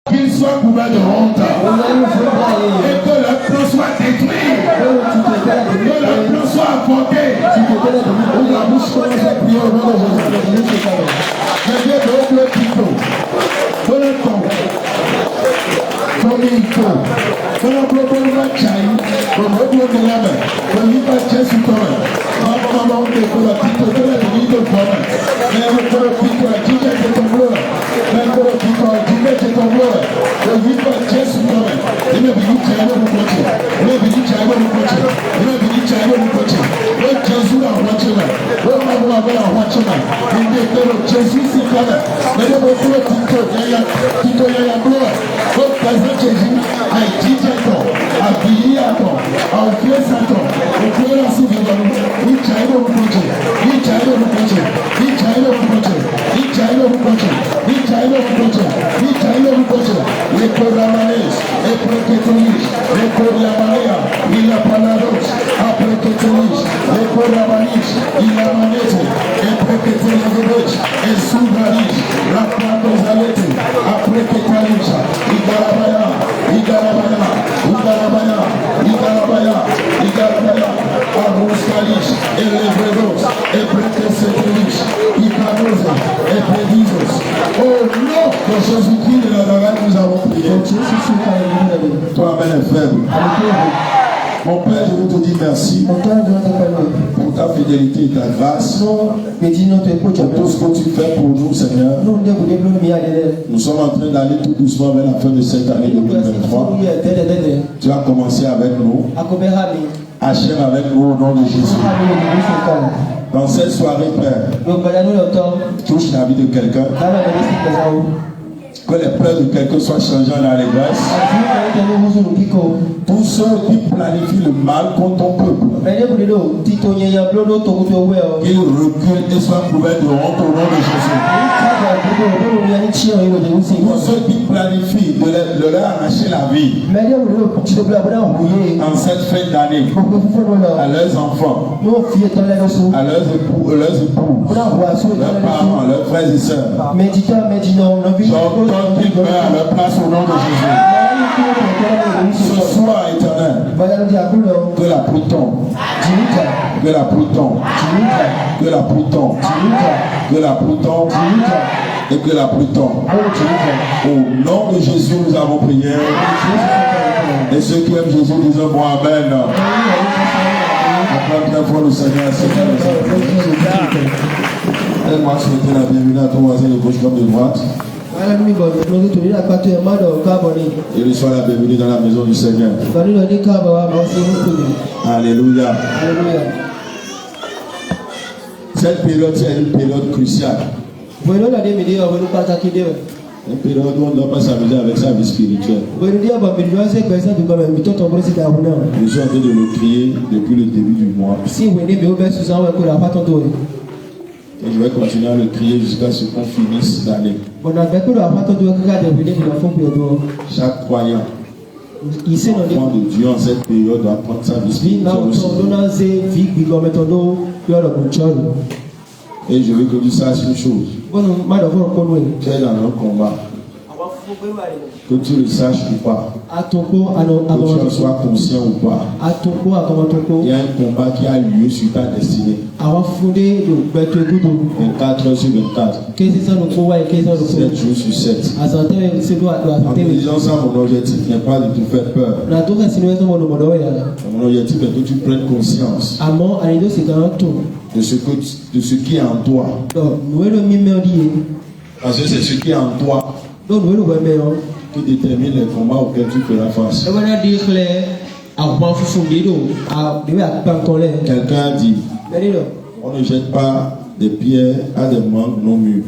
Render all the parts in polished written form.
Qu'il soit couvert de honte. Et que le plan soit détruit. Que le plan soit apporté. Ouvre la bouche, commence à prier au nom de Jésus. Que Dieu te ouvre le titre. Donne le temps. Dominico. Donne le plan de la chaîne. Donne le plan de la main. Donne le plan de Jésus. Maman, on te fait la titre. Donne le titre de toi. Mais on te le titre. Dieu c'est ton gloire. Mais on te le titre. Dieu c'est ton gloire. Donne le plan de Jésus. Il m'a dit que tu as un bon côté. Il m'a dit que tu as un bon côté. Il m'a dit que tu as un bon côté. Le Jésus a watché là. Le maman a watché là. Il dit que le Jésus c'est quand même. Mais le bon côté, il y a la gloire. Donc, présent Jésus a été temps, a billet à temps, a offert sa temps, a offert la souveraineté. Il t'a aidé au côté. Il t'a aidé au côté. Il t'a aidé au côté. Il t'a aidé au côté. Il t'a aidé au côté. Il t'a aidé au côté. Les programmanés, les protétonistes, les programmanés, il a pas la route. Après que tu lises, les programmanistes, il a manette, les protétonistes, et souverainistes, la plantosalité, après que tu lises, Igarabaya, Igarabaya, Igarabaya, Igarabaya, Igarabaya, Arroskalis, et les Vredos, et Prétésétonis, Ikarosa, et Prédisos. Au nom de Jésus-Christ de la Nazareth, nous avons prié. Toi, Amen, frère. Mon Père, je veux te dire merci pour ta fidélité et ta grâce, pour tout ce que tu fais pour nous, Seigneur. Nous sommes en train d'aller tout doucement vers la fin de cette année 2023. Tu as commencé avec nous. Achève avec nous au nom de Jésus. Dans cette soirée, Père, touche la vie de quelqu'un. Que les pleurs de quelqu'un soient changés en allégresse. Tous ceux qui planifient le mal contre ton peuple, qu'ils reculent et soient couverts de honte au nom de Jésus. Tous ceux qui planifient de leur arracher la vie en cette fin d'année, à leurs enfants, à leurs époux, leurs parents, leurs frères et sœurs, qu'ils meurent à leur place au nom de Jésus. Ce soir éternel, que la pluie tombe, que la pluie tombe, que la pluie tombe, que la pluie tombe, et que la pluie tombe. Au nom de Jésus, nous avons prié. Et ceux qui aiment Jésus disent bon amen. Acclame très fort le Seigneur. Aide-moi à souhaiter la bienvenue à ton voisin de gauche comme de droite. Et reçois la bienvenue dans la maison du Seigneur. Alléluia. Cette période, c'est une période cruciale. Une période où on ne doit pas s'amuser avec sa vie spirituelle. Je suis en train de le crier depuis le début du mois. Et je vais continuer à le crier jusqu'à ce qu'on finisse l'année. Chaque croyant, enfant de Dieu en cette période doit prendre sa vie spirituelle. Et je veux que tu saches une chose. Tu es dans un combat. Que tu le saches ou pas, que tu en sois conscient ou pas, il y a un combat qui a lieu sur ta destinée. 24 heures sur 24, 7 jours sur 7. En disant ça, mon objectif n'est pas de te faire peur. Mon objectif est que tu prennes conscience de ce qui est en toi. Parce que c'est ce qui est en toi qui détermine les combats auxquels tu feras face. Quelqu'un a dit, on ne jette pas des pierres à des mangues non mûres.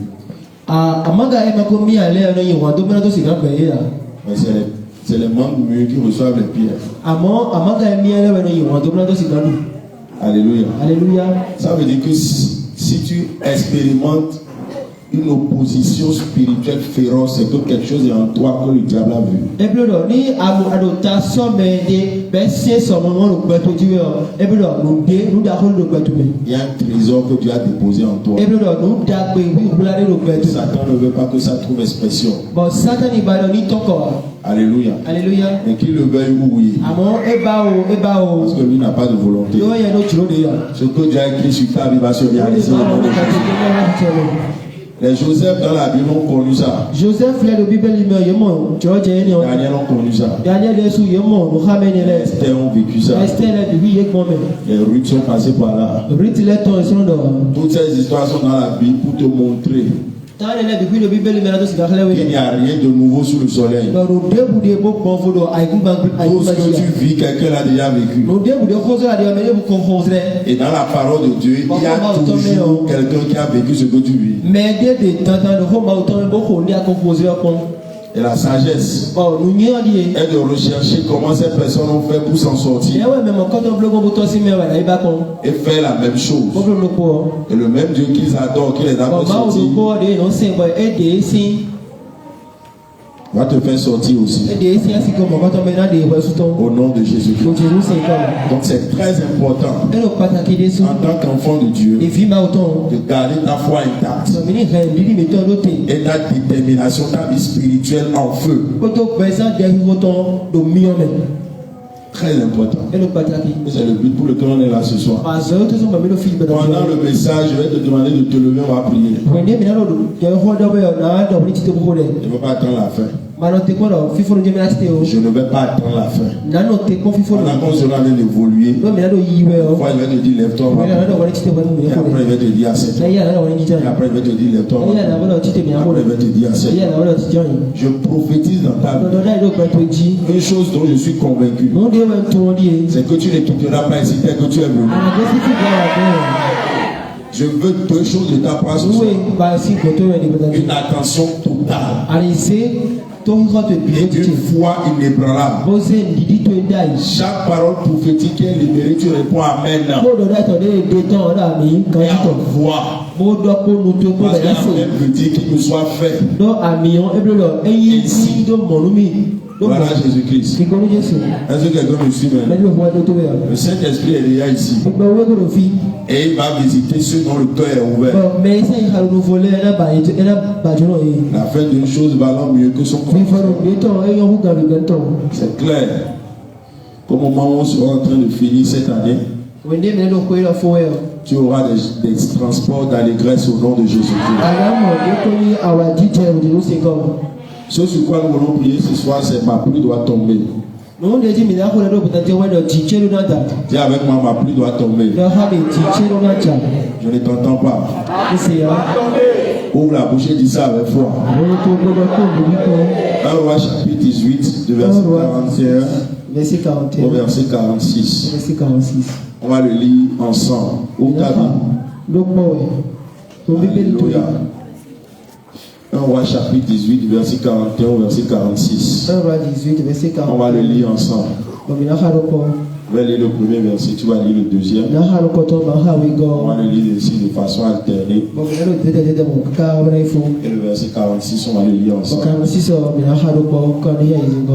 Mais c'est les mangues mûres qui reçoivent les pierres. Alléluia. Ça veut dire que si tu expérimentes une opposition spirituelle féroce, c'est que quelque chose est en toi que le diable a vu. Il y a un trésor que Dieu a déposé en toi. Satan ne veut pas que ça trouve expression. Alléluia. Alléluia. Et qu'il le veuille ou oui. Parce que lui n'a pas de volonté. Ce que Dieu a écrit sur ta vie va se réaliser. Les Joseph dans la Bible ont connu ça. Joseph, la Bible, Daniel ont connu ça. Les Esther ont vécu ça. Les Ruth sont passés par là. Toutes ces histoires sont dans la Bible pour te montrer qu'il n'y a rien de nouveau sous le soleil. Tout ce que tu vis, quelqu'un l'a déjà vécu. Et dans la parole de Dieu, il y a toujours quelqu'un qui a vécu ce que tu vis. Et la sagesse est de rechercher comment ces personnes ont fait pour s'en sortir. Et faire la même chose. Et le même Dieu qu'ils adorent, qui les a fait sortir, va te faire sortir aussi. Au nom de Jésus-Christ. Donc c'est très important en tant qu'enfant de Dieu de garder ta foi intacte et ta détermination, ta vie spirituelle en feu. Très important. C'est le but pour lequel on est là ce soir. Pendant le message, je vais te demander de te lever, on va prier. Je ne veux pas attendre la fin. Je ne vais pas attendre la fin. Pendant qu'on sera en train d'évoluer, il va te dire lève-toi. Et après il va te dire assieds-toi. Et après il va te dire lève-toi. Après il va te dire assieds-toi. Je prophétise dans ta vie une chose dont je suis convaincu, c'est que tu ne quitteras pas ici tel que tu es venu. Je veux deux choses de ta part ce soir. Une attention totale et une foi inébranlable. Chaque parole prophétique qui est libérée, tu réponds amen. Et en foi. Parce que l'amen veut dire qu'il nous soit fait. Ici. Voilà Jésus-Christ. Est-ce que quelqu'un me suit maintenant? Le Saint-Esprit est déjà ici. Et il va visiter ceux dont le cœur est ouvert. La fin d'une chose valant mieux que son corps. C'est clair. Au moment où on sera en train de finir cette année, tu auras des transports d'allégresse au nom de Jésus-Christ. Ce sur quoi nous voulons prier ce soir, c'est ma pluie doit tomber. Dis avec moi, ma pluie doit tomber. Je ne t'entends pas. Ouvre la bouche et dis ça avec foi. Dans le roi chapitre 18, de verset 41 au verset 46. On va le lire ensemble. Ouvre ta Bible. Alléluia. 1 Roi chapitre 18, verset 41 au verset 46. 1 Roi 18, verset 41. On va le lire ensemble. Je vais lire le premier verset, tu vas lire le deuxième. On va le lire ici de façon alternée. Et le verset 46, on va le lire ensemble.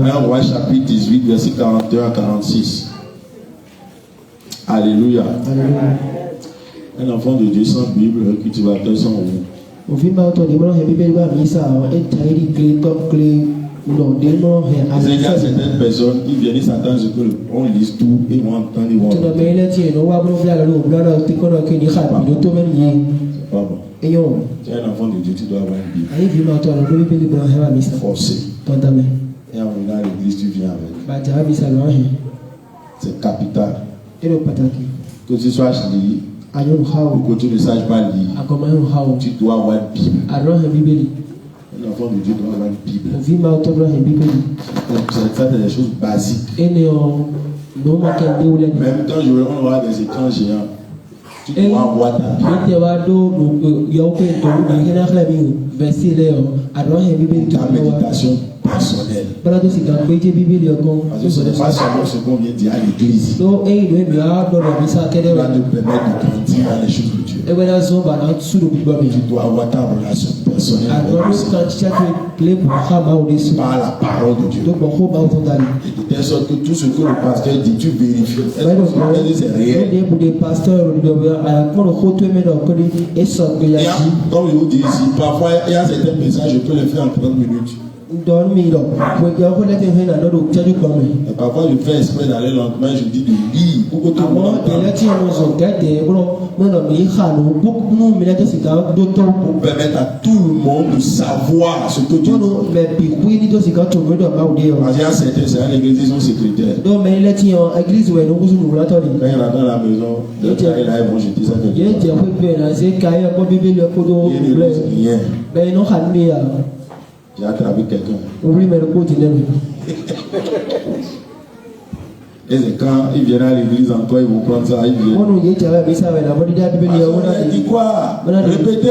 1 Roi chapitre 18, verset 41 à 46. Alléluia. Un enfant de Dieu sans Bible, un cultivateur sans roue. C'est qu'il y a certaines personnes qui viennent s'attendre à ce qu'on lise tout et vont entendre et vont entendre. C'est pas bon. Tu es un enfant de Dieu, tu dois avoir une Bible. Forcé. Et en venant à l'église, tu viens avec. C'est capital. Que tu sois lié ou que tu ne saches pas lire, tu dois avoir une Bible. Un enfant de Dieu doit avoir une Bible. Ça, c'est des choses basiques. Même quand on aura des écrans géants, tu dois avoir ta Bible. Ta méditation personnelle. Parce que ce n'est pas seulement ce qu'on vient dire à l'église. Tu dois te permettre de grandir dans les choses de Dieu. Tu dois avoir ta relation personnelle. personnel avec Agora le nos Seigneur. cantos que lhe borrama o disso. Par la parole de Dieu. Do borrama o dali. De telle sorte que tout ce que le pasteur dit, tu vérifies. Est-ce Vai no que c'est réel? de pastor do quando roto me no quando essa Et coisa comme je vous dis ici, parfois il y a certains messages, je peux les faire en 30 minutes. dormindo. Porque eu vou ter que na do tchadu como. Et parfois je fais exprès d'aller lentement, je dis de lire pour que tout le monde Agora ele entende. tinha nos gade, no mi khano, no mi lete sika do to. Pour permettre à tout le monde de savoir ce que Dieu dit. Quando me piqui do sika to me do ma o dio. Parce qu'il y a certains, c'est à l'église, ils sont secrétaires. Do me ele tinha a église we no kuzu no latori. Quand il y en a dans la maison, ils vont jeter ça quelque Ye part. je ko be na se kai ko bibeli ko do. Il ne dit rien. Be no khanni ya. J'ai attrapé quelqu'un. Oublie me ko tinelo. Et c'est quand ils viennent à l'église encore, ils vont prendre ça, ils viennent. Ono ye chawa bisa we na bodi da bibeli ya wona. Il dit quoi? Répétez.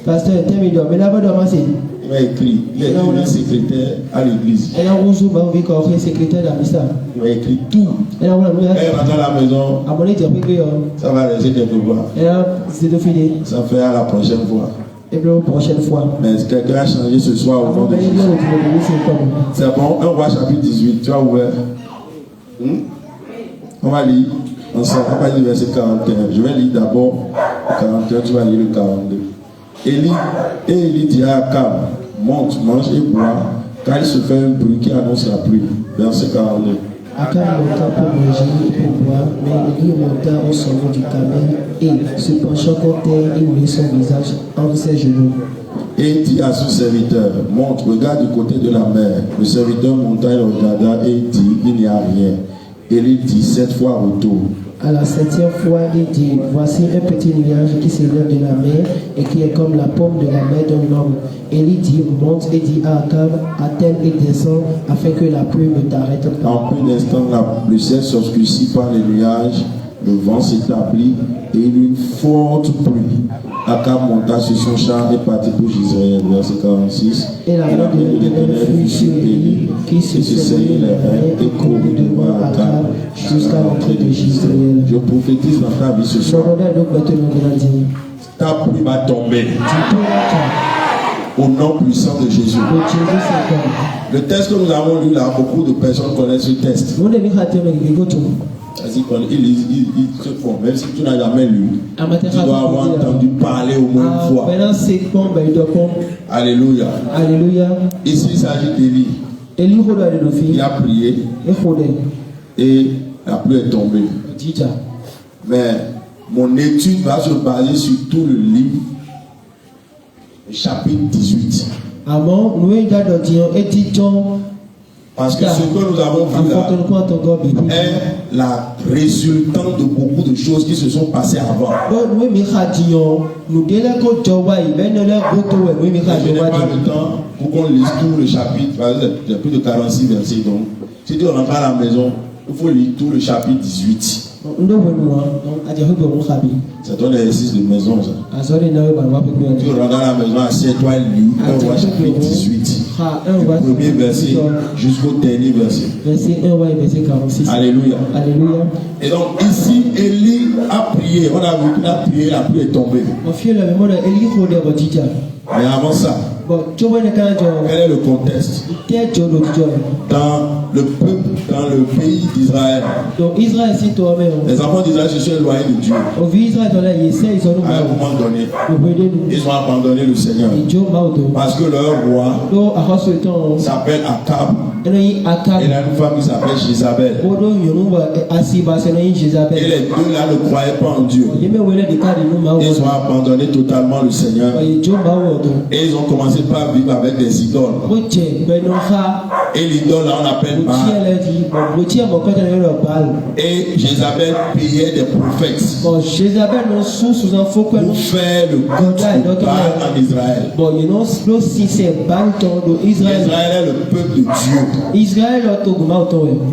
Pasteur temi do me la ba do ma se. Il m'a écrit. Il est devenu secrétaire à l'église. Ela kuzu ba vi ko secrétaire da misa. Il m'a écrit tout. Ela wona no ya. Quand il rentre à la maison, Amone je pe yo. ça va rester quelque part. Ela c'est de fini. Ça fait à la prochaine fois. Et la prochaine fois. Mais quelqu'un a changé ce soir au nom de Jésus. C'est bon, 1 Roi chapitre 18, tu as ouvert. On va lire ensemble, on va lire verset 41. Je vais lire d'abord le 41, tu vas lire le 42. Élie dit à Akab, monte, mange et bois, car il se fait un bruit qui annonce la pluie. Verset 42. Akab monta pour manger et pour boire, mais Élie monta au sommet du camel et, se penchant contre terre, il mit son visage entre ses genoux. Et dit à son serviteur, monte, regarde du côté de la mer. Le serviteur monta et regarda et dit, il n'y a rien. Élie dit 7 fois autour. À la 7e fois, il dit, voici un petit nuage qui s'élève de la mer et qui est comme la paume de la main d'un homme. Élie dit, monte et dit à Akab, atteigne et descend afin que la pluie ne t'arrête pas. En peu d'instants, le ciel s'obscurcit par les nuages, le vent s'établit et il y eut une forte pluie. Akab monta sur son char et partit pour Gisraël. Verset 46. Et la main de l'Éternel fut sur Élie, qui se saisit les reins et courut devant Akab jusqu'à l'entrée de Gisraël. Je prophétise dans ta vie ce soir. Ta pluie va tomber au nom puissant de Jésus. Le texte que nous avons lu là, beaucoup de personnes connaissent ce texte. Vas-y, il se font. Même si tu n'as jamais lu, tu dois avoir entendu parler au moins une fois. Alléluia. Alléluia. Ici, il s'agit d'Élie. Il a prié et la pluie est tombée. Mais mon étude va se baser sur tout le livre, le chapitre 18. Parce que ce que nous avons vu là est la résultante de beaucoup de choses qui se sont passées avant. Je n'ai pas le temps pour qu'on lise tout le chapitre. Il y a plus de 46 versets. Donc, si tu rentres à la maison, il faut lire tout le chapitre 18. C'est un exercice de maison, ça. Tu rentres à la maison, assieds-toi et lis. On voit chapitre 18. Du premier verset jusqu'au dernier verset. Verset 1 et verset 46. Alléluia. Alléluia. Et donc ici, Élie a prié. On a vu qu'il a prié, la pluie est tombée. Mais avant ça, quel est le contexte? Dans le peuple, dans le pays d'Israël, les enfants d'Israël se sont éloignés de Dieu. À un moment donné, ils ont abandonné le Seigneur. Parce que leur roi s'appelle Akab. Et il a une femme qui s'appelle Jézabel. Et les deux là ne croyaient pas en Dieu. Ils ont abandonné totalement le Seigneur. Et ils ont commencé par vivre avec des idoles. Et l'idole là on appelle Baal. Et Jézabel payait des prophètes pour faire le culte de Baal en Israël. Israël est le peuple de Dieu.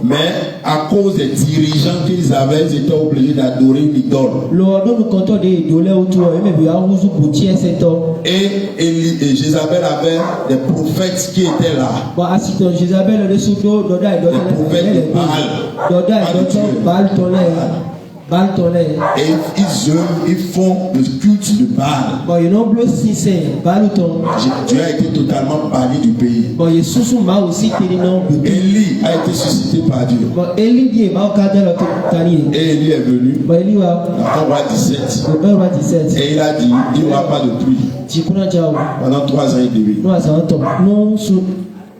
Mais à cause des dirigeants qu'ils avaient, ils étaient obligés d'adorer l'idole. Et Jézabel avait des prophètes qui étaient là. Des prophètes de Baal. Et ils font le culte de Baal. Dieu a été totalement banni du pays. Élie a été suscité par Dieu. Et Élie est venu dans roi 17. Et il a dit, il n'y aura pas de pluie pendant 3 ans et demi.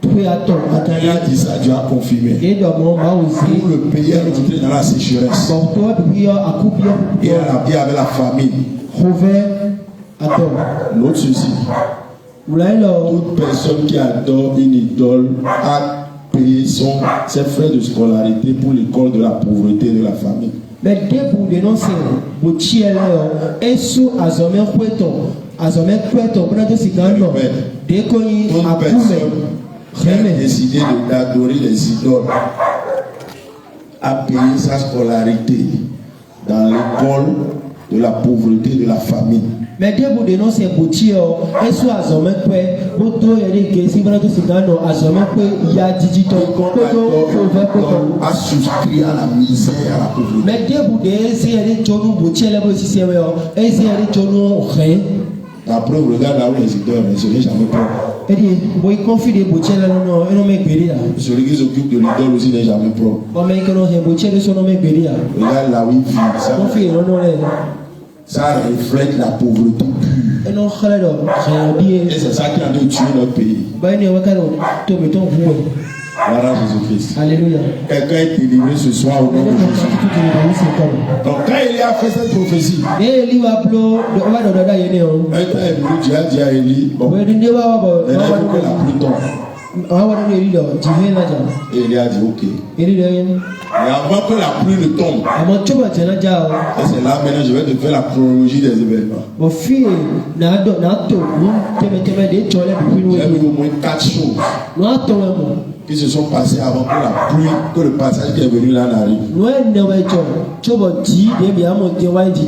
Il a dit ça, Dieu a confirmé. Tout le pays est rentré dans la sécheresse. Et il y avait la famine. L'autre ceci. Toute personne qui adore une idole a payé ses frais de scolarité pour l'école de la pauvreté et de la famine. Mais dès pour dénoncer, vous tirez et sous azomé kweto, pour notre cigano, dès qu'on y a qui a décidé d'adorer les idoles a payé sa scolarité dans l'école de la pauvreté et de la famine. Mais dès vous dénoncez Boutio, et soit Azomé, vous devez dire que si vous avez Azomé, il y a digital, a souscrit à la misère, à la pauvreté. Mais dès vous dénoncez Jonou Boutier, et c'est Jonou Ré. La preuve, regarde là où les idoles ne seraient jamais propres. Et dit, vous confiez des Boutier là, non, et non, mais Béria. Celui qui s'occupe de l'idole aussi n'est jamais propre. Mais que non, Boutier de son nom est Béria. Regarde là où il vit. Confie, non, ça reflète la pauvreté pure. Et c'est ça qui a dû tuer notre pays. Voilà Jésus-Christ. Alléluia. Quelqu'un est délivré ce soir au nom de Jésus. Donc quand il a fait cette prophétie, un temps est venu, Dieu a dit à Élie, bon, il faut que la pluie tombe. Et Élie a dit ok. Et avant que la pluie ne tombe, et c'est là maintenant je vais te faire la chronologie des événements. J'ai vu au moins 4 choses qui se sont passées avant que la pluie, que le passage qui est venu là n'arrive.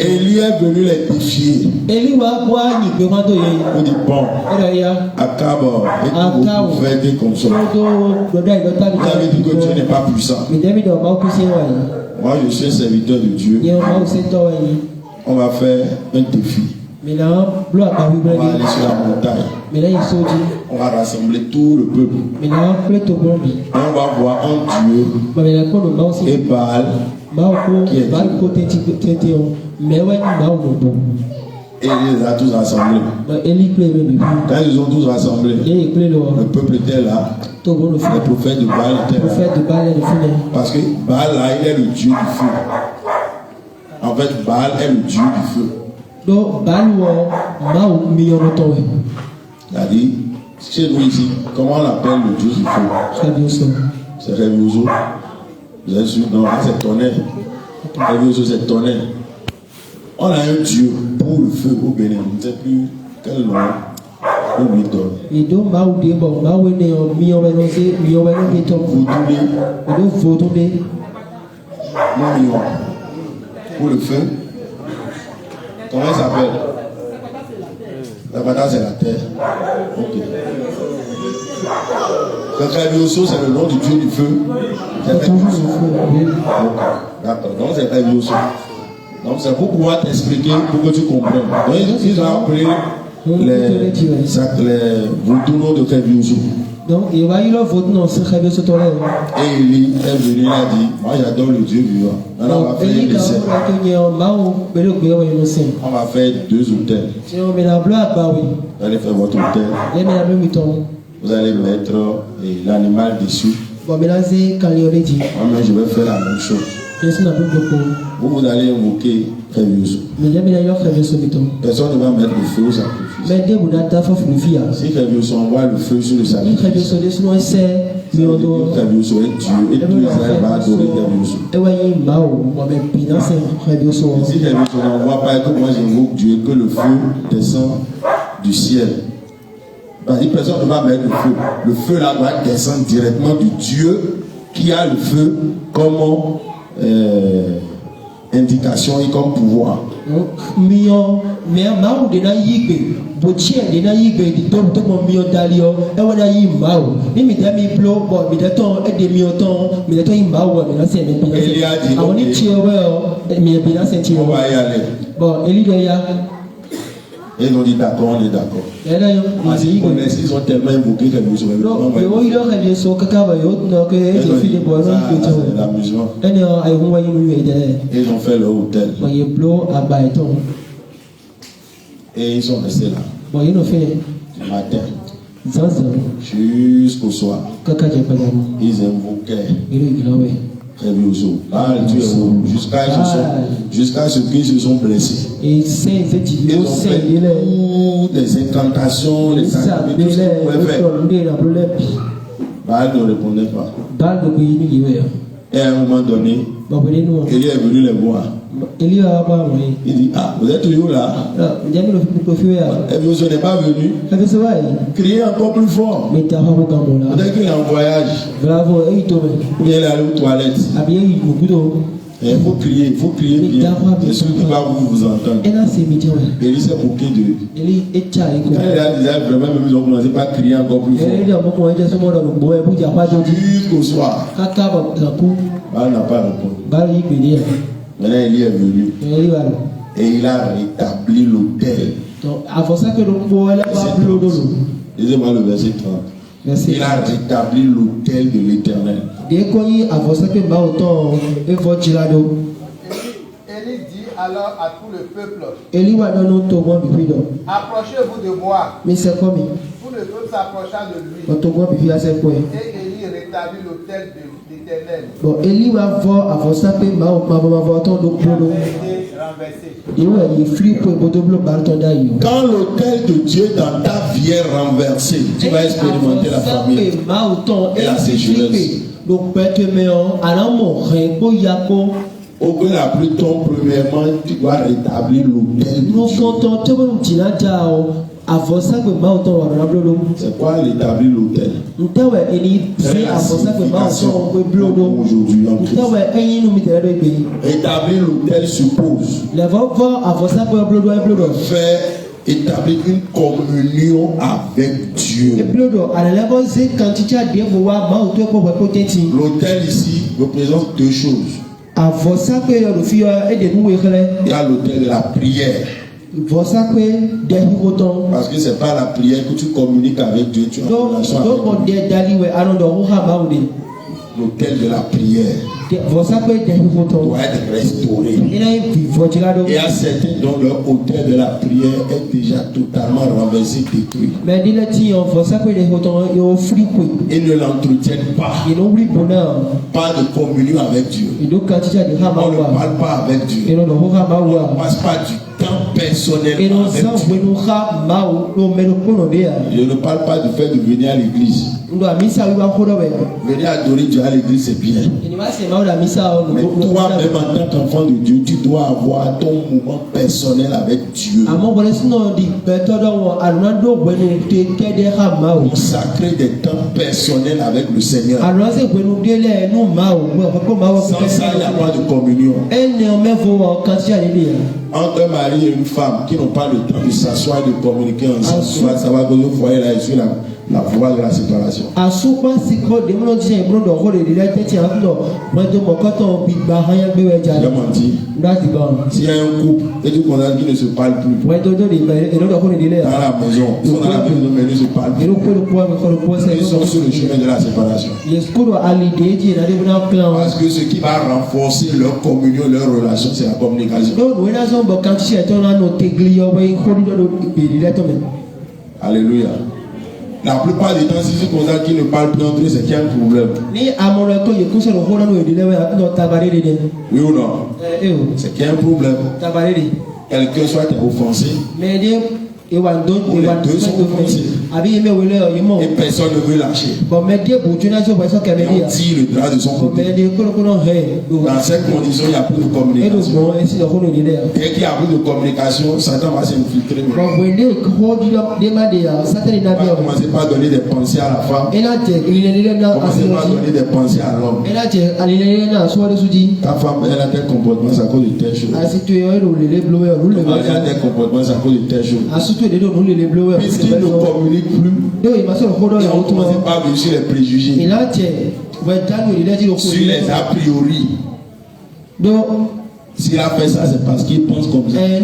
Élie est venu les défier. On dit bon, Akab et tout vos prophètes et consorts. Vous avez dit que Dieu n'est pas puissant. Moi je suis un serviteur de Dieu. On va faire un défi. On va aller sur la montagne. On va rassembler tout le peuple. Et on va voir un Dieu et Baal qui est Dieu. Et il les a tous rassemblés. Quand ils ont tous rassemblés, le peuple était là. Les prophètes de Baal étaient là. Parce que Baal là, il est le Dieu du feu. En fait, Baal est le Dieu du feu. C'est-à-dire, chez nous ici, comment on appelle le Dieu du feu? C'est Révioso. Vous êtes sûr? Non, c'est tonnerre. Révioso, c'est tonnerre. On a un Dieu pour le feu au Bénin. Je ne sais plus quel nom on lui donne. Pour le feu. Comment il s'appelle? La bataille c'est la terre. Ok. Le Révioso c'est le nom du Dieu du feu. C'est Révioso. D'accord. Donc c'est Révioso. Donc c'est pour pouvoir t'expliquer pour que tu comprennes. Donc ils ont appelé les Vautourneaux de Révioso. Donc il va y avoir votre nom sur Révioso. Et Élie est venu, il a dit, moi j'adore le Dieu vivant. Maintenant on va faire un dessin. On va faire 2 autels. Vous allez faire votre autel. Vous allez mettre l'animal dessus. Moi-même je vais faire la même chose. Vous allez invoquer Révioso. Personne ne va mettre le feu au sacrifice. Si Révioso envoie le feu sur le sacrifice, Révioso est Dieu et tout Israël va adorer Révioso. Si Révioso n'envoie pas et que moi j'invoque Dieu, que le feu descend du ciel, personne ne va mettre le feu. Le feu là va descendre directement du Dieu qui a le feu comme indication et comme pouvoir. mais maou de na yigbe bochie de na yigbe di to mo mi odalio e wona yi maou ni mi da mi blo bo mi da ton e de mi oton mi da ton yi maou mi na se mi bi na awon ni chi owe o mi bi na se chi owe bon Eli de ya. Ils ont dit d'accord, on est d'accord. Ils ont tellement invoqué que nous sommes l'amusement. Ils ont fait leur hôtel. Et ils sont restés là. Du matin jusqu'au soir. Ils invoquaient. Jusqu'à ce qu'ils se sont blessés. Ils ont fait des incantations, les sacrements, tout ce qu'ils pouvaient faire. Baal ne répondait pas. Et à un moment donné, Élie est venu les voir. Il dit, ah, vous êtes toujours là. Et vous n'êtes pas venu. Criez encore plus fort. Peut-être qu'il est en voyage. Ou bien il est allé aux toilettes. Il faut crier bien. C'est celui qui va vous entendre. Élie s'est moqué de. Quand il a dit vraiment, ils ont commencé par crier encore plus fort. Jusqu'au soir. Baal n'a pas répondu. Maintenant, Élie est venu. Et il a rétabli l'autel. Lisez-moi le verset 30. Il a rétabli l'autel de l'Éternel. Élie dit alors à tout le peuple, approchez-vous de moi. Tout le peuple s'approcha de lui. Et Élie rétablit l'autel de l'Éternel. Bon, Élie va voir avant ça que ma quand l'autel de Dieu dans ta vie est renversé, tu vas expérimenter la famille et la sécheresse. Au que la pluie tombe, premièrement, tu dois rétablir l'autel de Dieu. C'est quoi rétablir l'autel? Aujourd'hui en Christ. Rétablir l'autel suppose faire établir une communion avec Dieu. L'autel ici représente deux choses. Il y a l'autel de la prière. Parce que c'est pas la prière que tu communiques avec Dieu, tu as une relation avec Dieu. L'autel de la prière doit être restauré. Il y a certains dont leur autel de la prière est déjà totalement renversé, détruit. Ils ne l'entretiennent pas. Pas de communion avec Dieu. On ne parle pas avec Dieu. On ne passe pas du temps personnel avec Dieu. Je ne parle pas du fait de venir à l'église. Venir adorer Dieu à l'église, c'est bien. Mais toi, même en tant qu'enfant de Dieu, tu dois avoir ton moment personnel avec Dieu. Consacrer des temps personnels avec le Seigneur. Sans ça, il n'y a pas de communion. Entre un mari et une femme qui n'ont pas le temps de s'asseoir et de communiquer ensemble, tu vas savoir que le foyer là est sur la voie de la séparation. J'ai menti. S'il y a un couple et tu constates qu'ils ne se parlent plus dans la maison, ils sont dans la maison mais ils ne se parlent plus, ils sont sur le chemin de la séparation. Parce que ce qui va renforcer leur communion, leur relation, c'est la communication. Alléluia. La plupart des temps, si tu constates qu'ils ne parlent plus entre eux, c'est qu'il y a un problème. Oui ou non? C'est qu'il y a un problème. Quelqu'un soit offensé. Ou les deux sont offensés. Et personne ne veut lâcher. Et on tire le drap de son côté. Dans cette condition, il n'y a plus de communication. Dès qu'il y a plus de communication, Satan va s'infiltrer. On va commencer par donner des pensées à la femme. Commencer par donner des pensées à l'homme. Ta femme, elle a tel comportement, c'est à cause de telle chose. Elle a tel comportement, c'est à cause de telle chose. Puisqu'il ne communique plus, et on commence par vivre sur les préjugés, sur les a priori. S'il a fait ça, c'est parce qu'il pense comme ça. C'est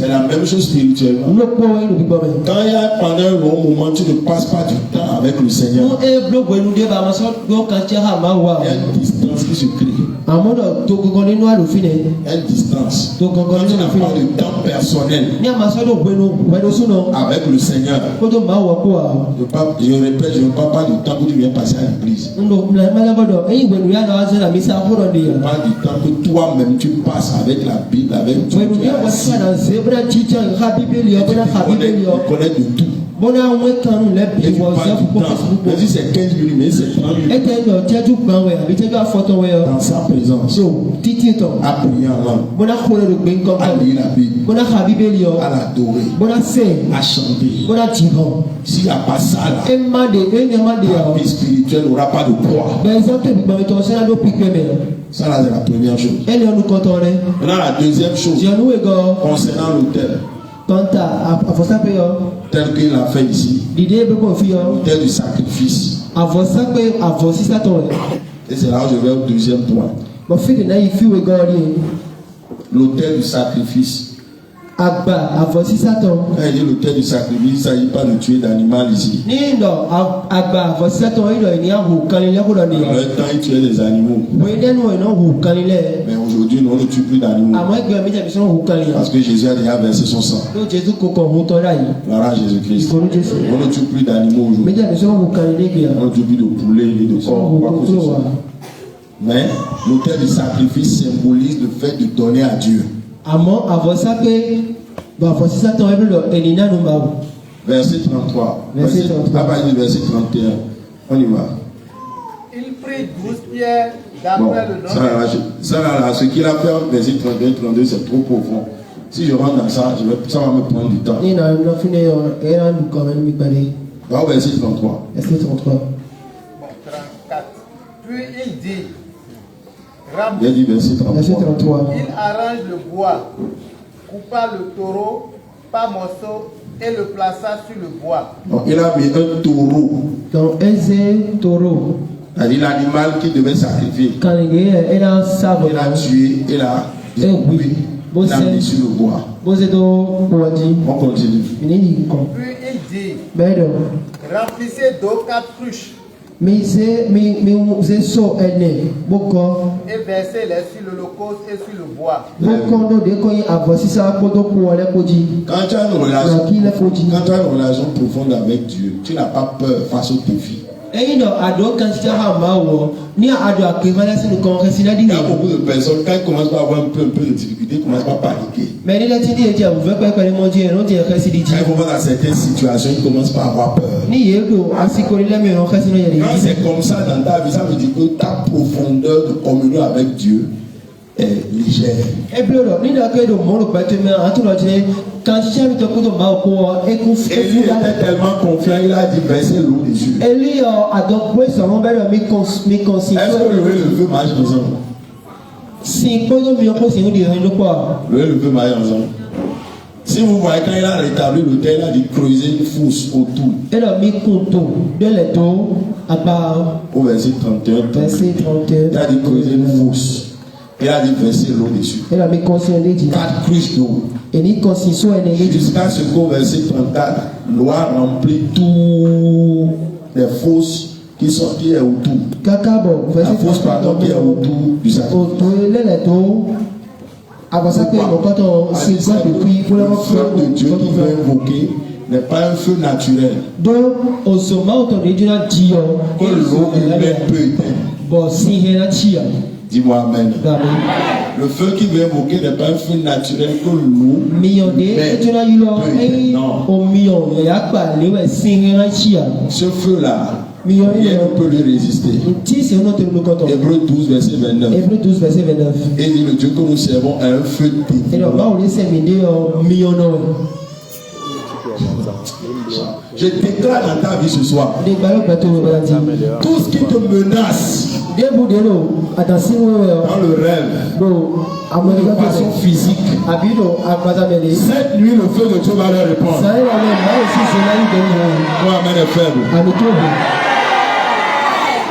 la même chose spirituellement. Quand il y a pendant un long moment, tu ne passes pas du temps avec le Seigneur. Il y a une distance qui se crée. Une distance. Quand tu n'as pas de temps personnel avec le Seigneur, je répète, je ne parle pas du temps que tu viens passer à l'église. Je parle du temps que toi-même tu passes avec la Bible, avec Dieu. Tu connais de tout. Si c'est 15 minutes, mais c'est 30 minutes. Dans sa présence, à prier en langue, à lire la Bible, à l'adorer, à chanter. S'il n'y a pas ça là, la vie spirituelle n'aura pas de poids. Ça là, c'est la première chose. Maintenant, la deuxième chose, concernant l'autel, tel qu'il a fait ici, l'autel du sacrifice. Et c'est là où je vais au deuxième point. L'autel du sacrifice. Quand il dit l'autel du sacrifice, il ne s'agit pas de tuer d'animal ici. Dans le temps, il tuait des animaux. Mais aujourd'hui, nous ne tuons plus d'animaux. Parce que Jésus a déjà versé son sang. Gloire à Jésus-Christ. On ne tue plus d'animaux aujourd'hui. On ne tue plus de poulets ni de corps, quoi que ce soit. Mais l'autel du sacrifice symbolise le fait de donner à Dieu. Verset 33. Verset 31. On y va. Il prit 12 pierres d'après le nom. Ça là, ce qu'il a fait en verset 31, 32, c'est trop profond. Si je rentre dans ça, ça va me prendre du temps. Va au verset 33. Verset 33. Bon, 34. Puis il dit. Il a dit verset 33. Il arrange le bois, coupa le taureau par morceaux et le plaça sur le bois. Donc il a mis un taureau. Donc taureau. C'est-à-dire l'animal qui devait sacrifier. Il a tué, il a mis sur le bois. On continue. Puis il dit, remplissez d'eau 4 cruches. Et versez-les sur l'holocauste et sur le bois. Quand tu as une relation profonde avec Dieu, tu n'as pas peur face aux défis. Il y a beaucoup de personnes, quand ils commencent à avoir un peu de difficulté, ils commencent à paniquer. Quand ils vont dans certaines situations, ils commencent à avoir peur. Quand c'est comme ça dans ta vie, ça veut dire que ta profondeur de communion avec Dieu est légère. Et Élie était tellement confiant, il a dit verser l'eau dessus. Est-ce que le feu marche ensemble? Le feu marche ensemble. Si vous voyez quand il a rétabli l'autel, il a dit creuser une fosse autour. Au verset 31, il a dit creuser une fosse. Il a dit verser l'eau dessus. 4 cruches d'eau. Jusqu'à ce qu'au verset 34, l'eau a rempli toutes les fosses qui sont autour. La fosse pardon qui est autour du sacrifice. Le feu de Dieu qui veut invoquer n'est pas un feu naturel. Que l'eau humaine peut éteindre. Dis-moi amen. Le feu qui veut évoquer n'est pas un feu naturel que l'eau. Ce feu-là, rien ne peut lui résister. Hébreux 12, verset 29. Et dit le Dieu que nous servons a un feu dévouant. Je déclare dans ta vie ce soir, tout ce qui te menace dans le rêve, de façon physique, cette nuit le feu de Dieu va leur répondre. Moi, amen est faible.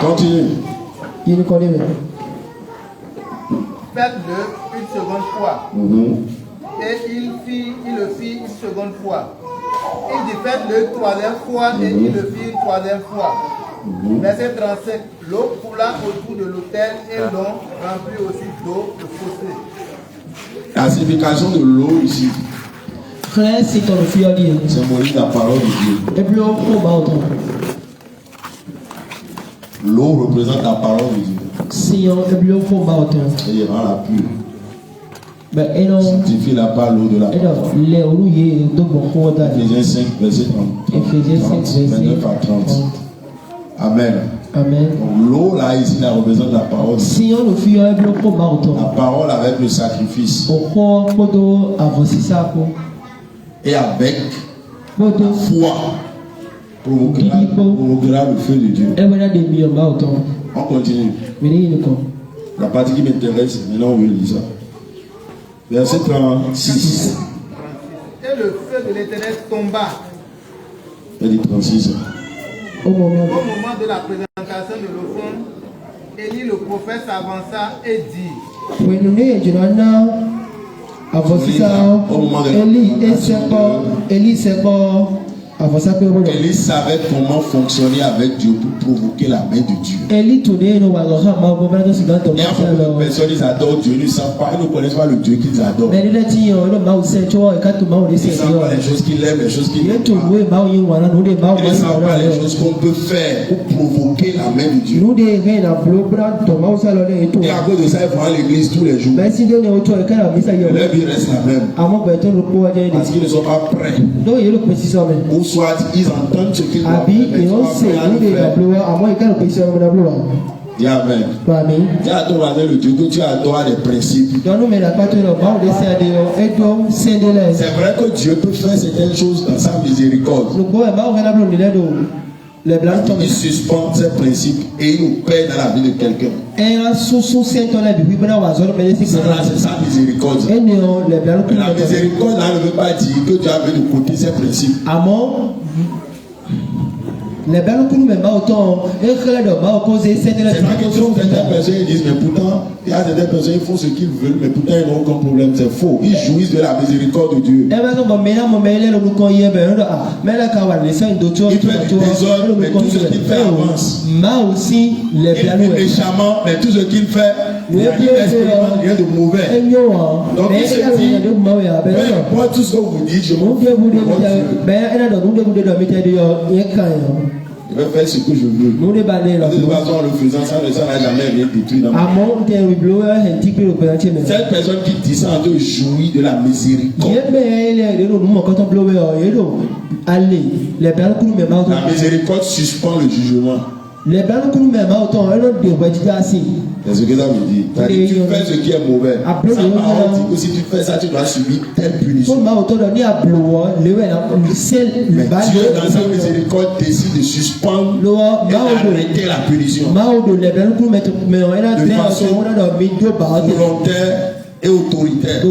Continue. Faites-le une seconde fois. Et il le fit une seconde fois. Il dit faites-le une troisième fois et il le fit une troisième fois. Verset 37. L'eau coula autour de l'autel et l'on remplit aussi d'eau le fossé. La signification de l'eau ici symbolise la parole de Dieu. L'eau représente la parole de Dieu. Et il rend la pure. Sanctifie la part l'eau de la parole. Ephésiens 5, verset 29 à 30. Amen. Amen. L'eau là ici la représente la parole. La parole avec le sacrifice. Et avec la foi provoquera le feu de Dieu. On continue. La partie qui m'intéresse, maintenant on veut lire ça. Verset 36. Et le feu de l'Éternel tomba. Elle dit 36. Au moment de la présentation de l'offrande, Élie le prophète s'avança et dit. Élie savait comment fonctionner avec Dieu pour provoquer la main de Dieu. Et en fait, les personnes ils adorent Dieu, ils ne savent pas, ils ne connaissent pas le Dieu qu'ils adorent. Ils ne savent pas les choses qu'ils aiment, les choses qu'ils n'aiment pas. Ils ne savent pas les choses qu'on peut faire pour provoquer la main de Dieu. Et à cause de ça, ils vont à l'église tous les jours. Leur vie reste la même. Parce qu'ils ne sont pas prêts. Ou soit ils entendent ce qu'ils doivent faire. Dis amen. Dis à ton voisin le Dieu que tu adores les principes. C'est vrai que Dieu peut faire certaines choses dans sa miséricorde. Il suspend ses principes et il opère dans la vie de quelqu'un. C'est sa miséricorde. Mais la miséricorde là ne veut pas dire que tu as mis de côté ses principes. C'est pas que certaines personnes disent mais pourtant il y a certaines personnes qui font ce qu'ils veulent mais pourtant ils n'ont aucun problème. C'est faux. Ils jouissent de la miséricorde de Dieu. Ils fait du désordre mais tout ce qu'il fait avance. Il fait méchamment mais tout ce qu'il fait il n'y a rien de mauvais. Donc il se dit peu importe tout ce que vous dites je m'en fous de votre Dieu. Je vais faire ce que je veux. De toute façon, en le faisant, ça n'a jamais rien détruit dans ma vie. Cette personne qui dit ça en te jouit de la miséricorde. La miséricorde suspend le jugement. C'est ce que ça veut dire. Tu fais ce qui est mauvais. Sa parole dit que si tu fais ça, tu dois subir telle punition. Mais Dieu, dans sa miséricorde, décide de suspendre et d'arrêter la punition. De façon volontaire et autoritaire.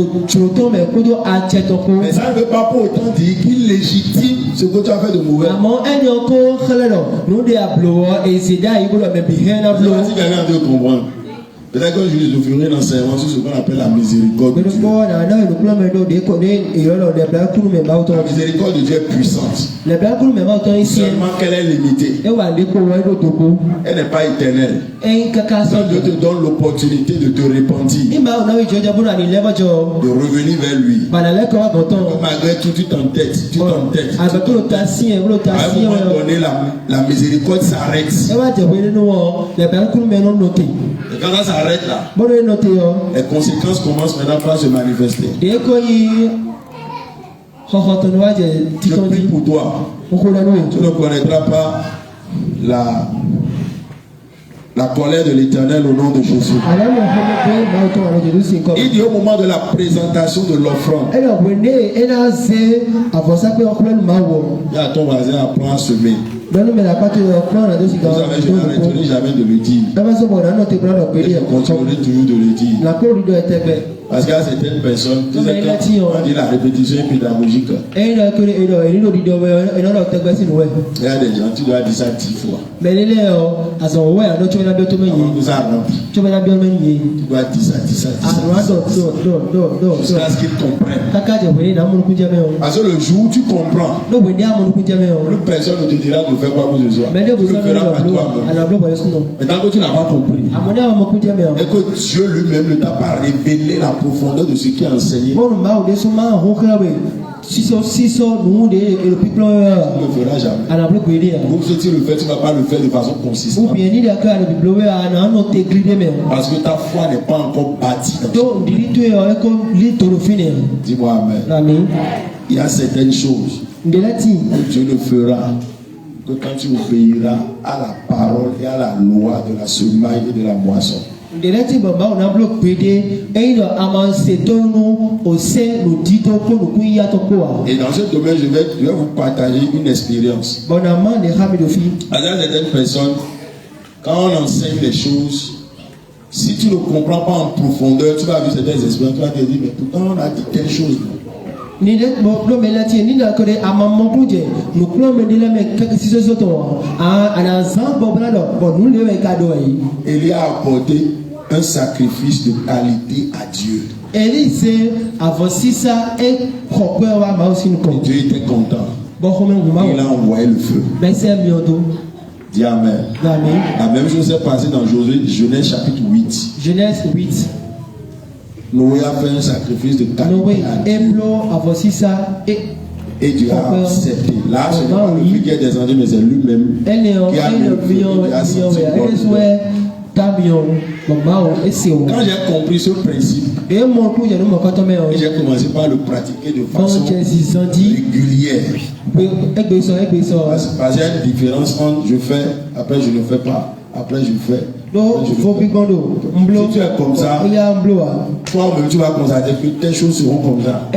Mais ça ne veut pas pour autant dire qu'il légitime ce que tu as fait de mauvais. Si quelqu'un veut comprendre, peut-être que je vous ferai un enseignement sur ce qu'on appelle la miséricorde de Dieu. La miséricorde de Dieu est puissante. Seulement qu'elle est limitée. Elle n'est pas éternelle. Donc Dieu te donne l'opportunité de te repentir, de revenir vers lui. Malgré tout, tu t'entêtes. À un moment donné, la miséricorde s'arrête. Et quand ça s'arrête là, les conséquences commencent maintenant à se manifester. Je prie pour toi. Tu ne connaîtras pas la colère de l'Éternel au nom de Jésus. Il dit au moment de la présentation de l'offrande, il y a ton voisin apprend à semer. Vous avez jamais de le dire. Et je continuerai toujours de le dire. Parce qu'il y a certaines personnes qui disent on dit la répétition pédagogique. Il y a des gens qui doivent dire ça 10 fois. Avant que ça rentre. Tu dois dire ça. Jusqu'à ce qu'ils comprennent. Parce que le jour où tu comprends, plus personne ne te dira de faire quoi que ce soit. Tu le feras par toi-même. Mais tant que tu n'as pas compris, et que Dieu lui-même ne t'a pas révélé la profondeur de ce qui est enseigné, tu ne le feras jamais. Ou si tu le fais, tu ne vas pas le faire de façon consistante. Parce que ta foi n'est pas encore bâtie. Dis-moi amen. Il y a certaines choses que Dieu ne fera que quand tu obéiras à la parole et à la loi de la semaille et de la moisson. Et dans ce domaine, je vais vous partager une expérience. À certaines personnes, quand on enseigne les choses, si tu ne comprends pas en profondeur, tu vas vivre certaines expériences, tu vas te dire, mais pourtant on a dit telle chose. Élie a apporté un sacrifice de qualité à Dieu. Et Dieu était content. Il a envoyé le feu. Dis amen. La même chose s'est passée dans Genèse chapitre 8. Genèse 8. Noé a fait un sacrifice de qualité à Dieu. Et Dieu a accepté. Là, ce n'est pas le fils qui est descendu, mais c'est lui-même qui a senti. Quand j'ai compris ce principe, j'ai commencé par le pratiquer de façon régulière. Parce qu'il y a une différence entre je fais, après je ne fais pas, après je fais. Si tu es comme ça, toi-même tu vas constater que tes choses seront comme ça.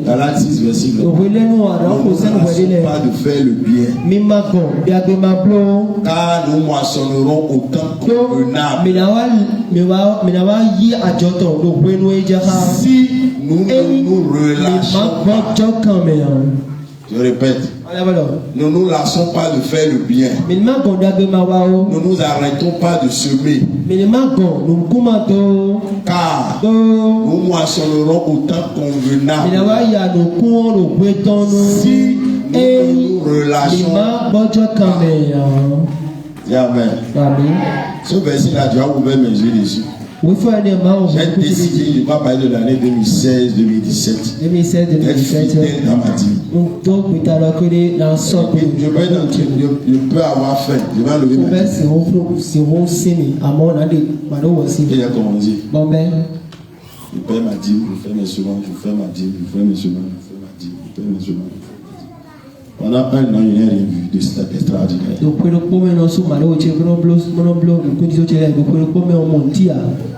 Galates 6 verset 9. Ne pas de faire le bien, car nous moissonnerons autant convenable. Si nous ne nous relâchons pas. Je répète, nous ne nous lassons pas de faire le bien. Nous ne nous arrêtons pas de semer. Car nous moissonnerons autant convenable. Si nous ne nous relâchons pas. Amen. Ce verset-là, Dieu a ouvert mes yeux dessus. J'ai décidé de ne pas parler de l'année 2016-2017. Être fidèle dans ma vie. Je peux avoir faim. Je vais enlever ma vie. Et il a commencé. Je paie ma dîme, je fais mes semences, je fais ma dîme, je fais mes semences, je fais ma dîme, je fais mes semences. Pendant un an, il n'y a rien vu de cet extraordinaire.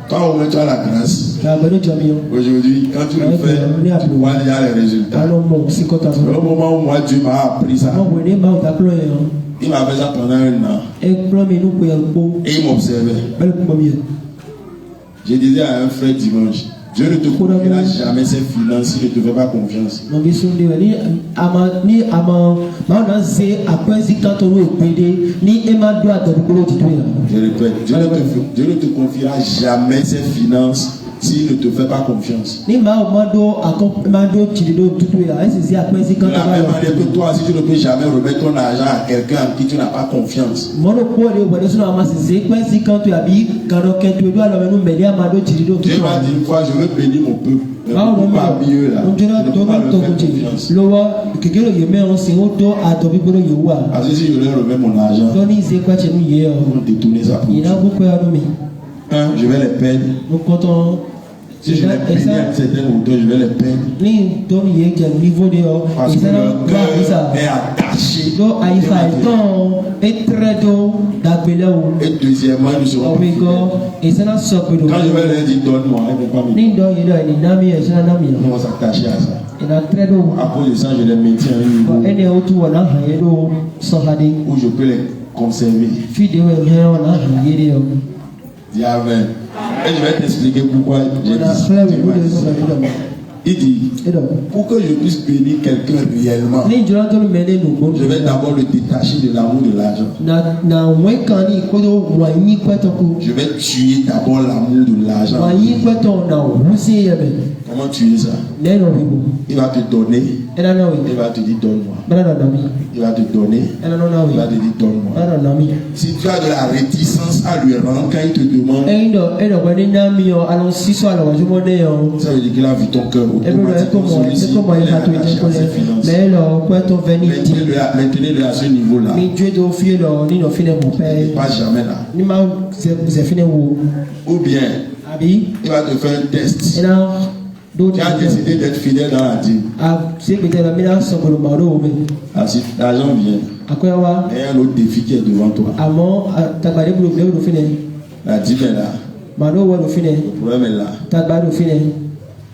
Quand on met toi la grâce, aujourd'hui, quand tu le fais, tu vois déjà les résultats. Au moment où moi, Dieu m'a appris ça, il m'a fait ça pendant un an. Et il m'observait. Je disais à un frère dimanche, Dieu ne te confiera jamais ses finances s'il ne te fait pas confiance. Je répète, Dieu ne te confiera jamais ses finances s'il ne te fait pas confiance. De la même manière que toi, si tu ne peux jamais remettre ton argent à quelqu'un en qui tu n'as pas confiance. Dieu m'a dit une fois, je veux bénir mon peuple. Mais pas mieux là. Je ne peux pas leur faire confiance. Parce que si je leur remets mon argent, ils vont détourner ça pour Dieu. Je vais les perdre. Si je les bénis à une certaine hauteur, je vais les perdre. Parce que leur cœur est attaché. Et deuxièmement, ils ne seront pas fidèles. Quand je vais leur dire donne-moi, ils ne vont pas me dire. Ils vont s'attacher à ça. À cause de ça, je les maintiens à un niveau où je peux les conserver. Dis amen. Et je vais t'expliquer pourquoi j'ai dit ça. Il dit, pour que je puisse bénir quelqu'un réellement, je vais d'abord le détacher de l'amour de l'argent. Je vais tuer d'abord l'amour de l'argent. Comment tuer ça? Il va te donner. Il va te dire donne-moi. Il va te donner. Il va te dire donne-moi. Si tu as de la réticence à lui rendre quand il te demande, ça veut dire qu'il a vu ton cœur. Maintenez-le à ce niveau-là. Pas jamais là. Ou bien, il va te faire un test. Tu as décidé d'être fidèle dans la dîme. L'argent vient. Il y a un autre défi qui est devant toi. La dîme est là. Le problème est là.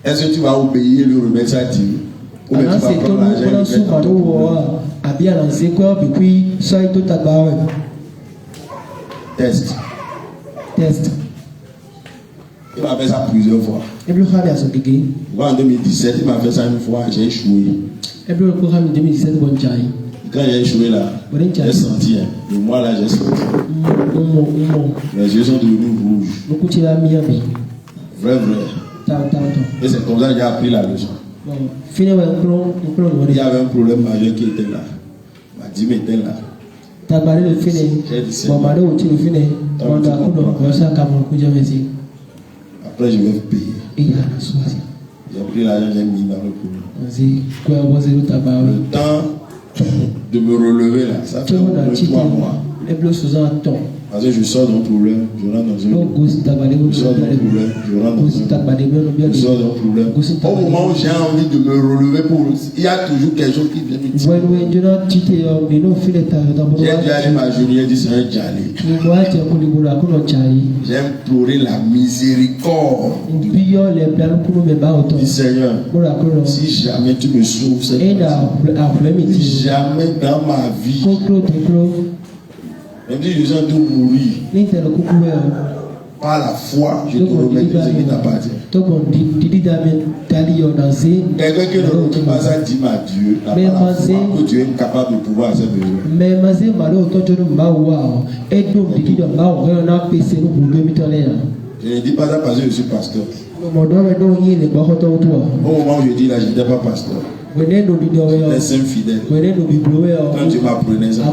Est-ce que tu vas obéir et lui remettre sa dîme? Ou bien tu vas prendre l'argent et le mettre dans ton problème? Test. Il m'a fait ça plusieurs fois. En 2017, il m'a fait ça une fois, j'ai échoué. Quand j'ai échoué là, j'ai senti, le mois là, j'ai senti. Mes yeux sont devenus rouges. Vrai. Et c'est comme ça que j'ai appris la leçon. Il y avait un problème majeur qui était là. Ma dîme était là. J'ai dit, après, je vais payer. J'ai pris l'argent, j'ai mis dans le problème. Le temps de me relever là, ça fait 3 mois. Parce que je sors d'un problème, je rentre dans un autre. Je sors d'un problème, je rentre dans un autre. Je sors d'un problème. Au moment où j'ai envie de me relever, il y a toujours quelque chose qui vient me dire. J'ai dû aller m'agenouiller, dit c'est un djali. J'ai imploré la miséricorde. Dis Seigneur, si jamais tu me sauves cette fois-ci, si jamais dans ma vie, même si je sens de mourir, par la foi, je te remets ce qui t'appartient. Quelqu'un qui ne peut pas ça dit à Dieu, n'a pas la foi que tu es incapable de pouvoir à ses besoins. Je ne dis pas ça parce que je suis pasteur. Au moment où je dis là, je n'étais pas pasteur. J'étais saint fidèle. Quand tu m'apprenais ça,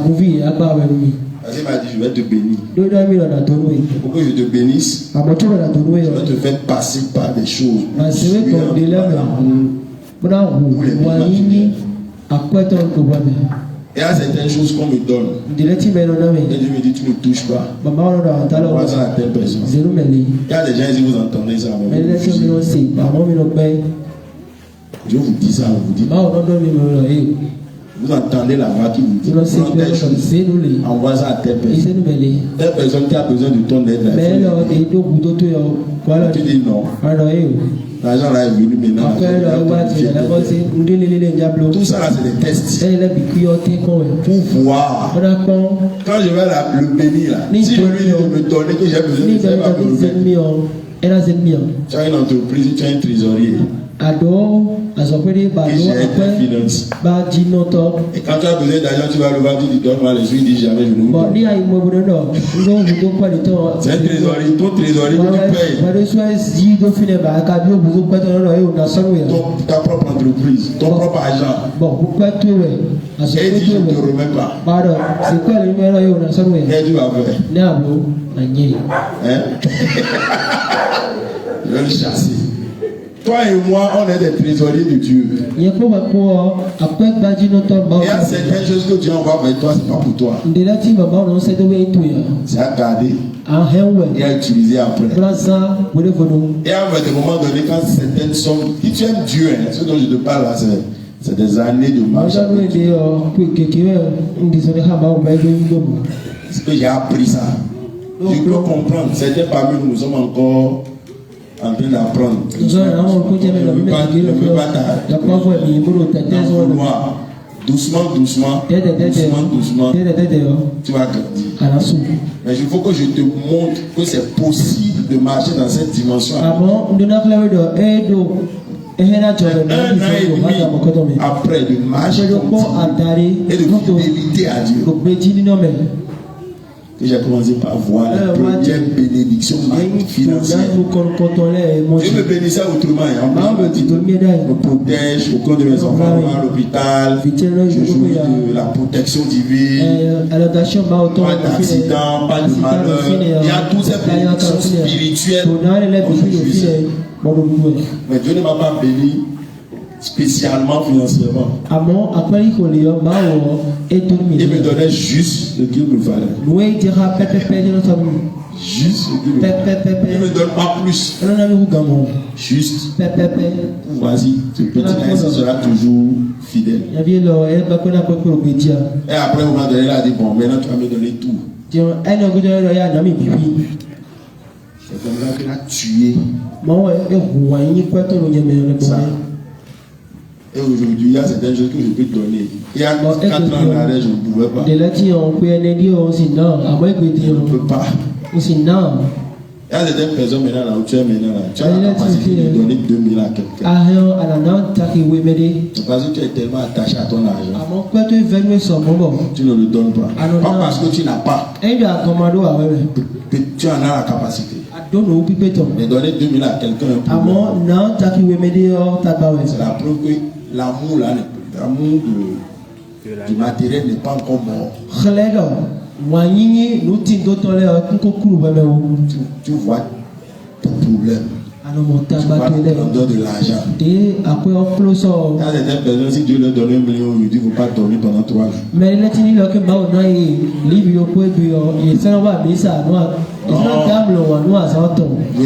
parce qu'il m'a dit, je vais te bénir. Pour que je te bénisse, je vais te faire passer par des choses. Il y a certaines choses qu'on me donne. Et Dieu me dit, tu ne me touches pas. On va ça à telle personne. Il y a des gens, si vous entendez ça, je vous dis ça, vous dites. Vous entendez la voix qui vous dit, envoie ça à telle personne. Telle personne qui a besoin de ton aide. Tu dis non. L'argent là est venu maintenant. Tout ça là, c'est des tests. Pour voir. Quand je vais le bénir là, si je lui dis de me donner que j'ai besoin de faire, il va me remettre. Tu as une entreprise, tu as un trésorier. Et finance. Et quand tu as besoin d'argent, tu vas le voir, tu dis donne-moi les huiles, dis jamais je ne vous donne. C'est un trésorier, ton trésorier que tu payes. Ta propre entreprise, ton propre argent. Et il dit je ne te remets pas. Et tu vas faire. Hein? Je vais le chasser. Toi et moi, on est des trésoriers de Dieu. Il y a certaines choses que Dieu envoie vers toi, ce n'est pas pour toi. C'est à garder et à utiliser après. Et à un moment donné, quand certaines sont. Si tu aimes Dieu, hein, ce dont je te parle là, c'est des années de marche. C'est que j'ai appris ça. Je peux comprendre. Certains parmi nous sommes encore en train d'apprendre. Doucement, tu vas grandir. Mais il faut que je te montre que c'est possible de marcher dans cette dimension. Un an et demi après de marcher et de fidélité à Dieu. Que j'ai commencé par voir les premières bénédictions financières. Dieu me bénissait autrement. Me protège au cours de mes enfants à l'hôpital. Je jouis de la protection divine. Pas d'accident, pas de malheur. Il y a toutes ces bénédictions spirituelles. Mais Dieu ne m'a pas béni spécialement financièrement. Il me donnait juste ce qu'il me fallait. Juste ce qu'il me fallait. Il ne me donne pas plus. Juste. Vas-y, ce petit-là sera toujours fidèle. Et après, on m'a donné là, il a dit bon, maintenant tu vas me donner tout. C'est comme ça qu'il a tué. Ça. Et aujourd'hui, il y a certaines choses que je peux donner. Il y a 4 ans d'arrêt, je ne pouvais pas. Je ne peux pas. Il y a certaines personnes maintenant là où tu es maintenant là. Tu as la capacité de donner 2000 à quelqu'un. Parce que tu es tellement attaché à ton argent. Tu ne le donnes pas. Pas parce que tu n'as pas. Tu en as la capacité. Mais donner 2000 à quelqu'un, c'est la preuve que l'amour là, l'amour du matériel n'est pas encore mort. Tu vois ton problème. Tu vois le grandeur de l'argent. Il y a certaines personnes, si Dieu leur donne 1 million aujourd'hui, il ne faut pas dormir pendant 3 jours. Mais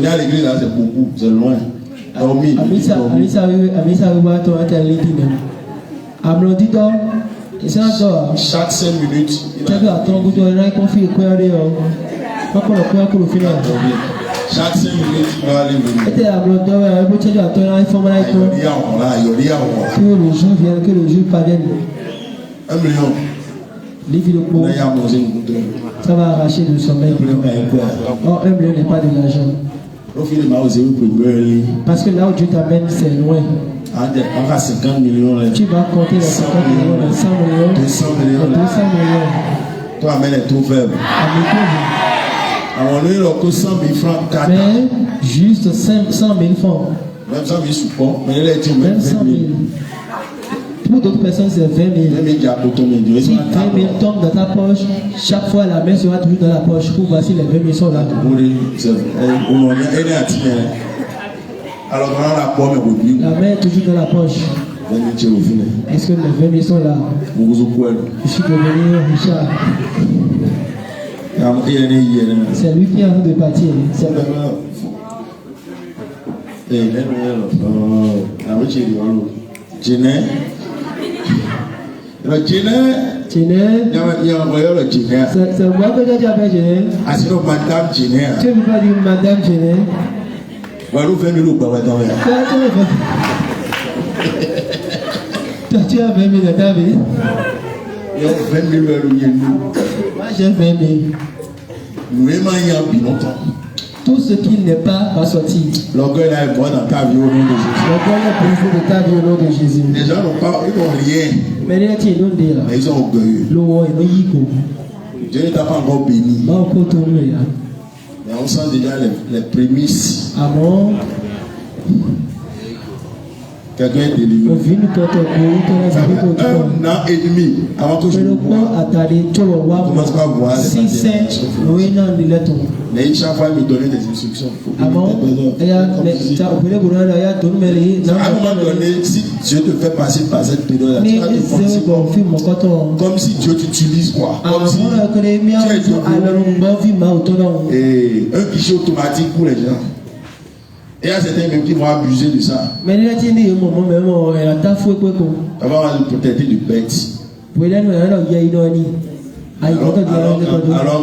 dans l'église là, c'est beaucoup, c'est loin. Dormir. Chaque 5 minutes, chaque 5 minutes, il va aller venir. Que le jour parvienne. 1 million. Ça va arracher le sommeil. Oh, 1 million n'est pas de l'argent. Parce que là où Dieu t'amène, c'est loin. On va 50 millions. Tu vas compter les 50 millions, les 100 millions, 200 millions. Toi, amène est trop faible. On a que 100 000 francs. Mais juste 100 000 francs. Même 100 000 support. Mais il est même 100 000. Pour d'autres personnes, c'est 20 000. Si 20 000 tombent dans ta poche, chaque fois la main sera toujours dans la poche. Pour voici les 20 000 sont là. Alors, dans la pomme, la main est toujours dans la poche. Est-ce que les 20 000 sont là? Je suis devenu Richard. C'est lui qui est en train de partir. C'est moi que tu appelles Jené. Madame Jené. Tu ne peux pas dire Madame Jené. Tu as 20 000 dans ta vie. Il y a 20 000 euros. Moi j'ai 20 000. Nous aimons y avoir longtemps. Tout ce qui n'est pas va sortir. L'orgueil là est mort dans ta vie au nom de Jésus. L'orgueil est brisé de ta vie au nom de Jésus. Les gens n'ont rien. Mais ils sont orgueilleux. Dieu ne t'a pas encore béni. Mais on sent déjà les prémices. Amen. Quelqu'un est délivré. Un an et demi avant que je le voie. Commence pas à voir. Mais chaque fois, il me donnait des instructions. À un moment donné, si Dieu te fait passer par cette période, tu vas te penser comme si Dieu t'utilise quoi. Comme si tu es un guichet automatique pour les gens. Et il y a certains même qui vont abuser de ça. Ça va nous protéger de bêtes. Alors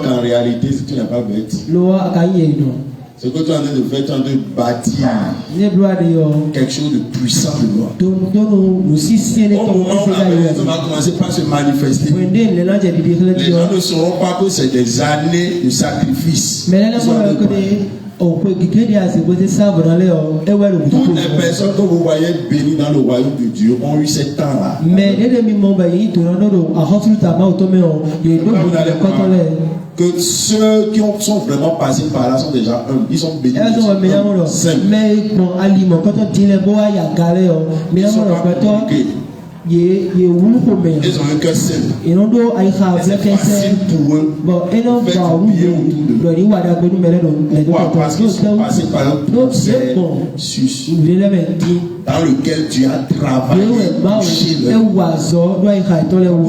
qu'en réalité, si tu n'es pas bête, ce que tu es en train de faire, tu es en train de bâtir quelque chose de puissant de loi. Au moment où la maison va commencer par se manifester, les gens ne sauront pas que c'est des années de sacrifice. Toutes les personnes que vous voyez bénies dans le royaume de Dieu ont eu ce temps-là. Que ceux qui sont vraiment passés par là sont déjà humbles. Ils sont bénis. Ils sont ils ont un cœur simple. C'est facile pour eux de faire du bien autour d'eux. Pourquoi? Parce qu'ils sont passés par un processus dans lequel tu as travaillé. Beaucoup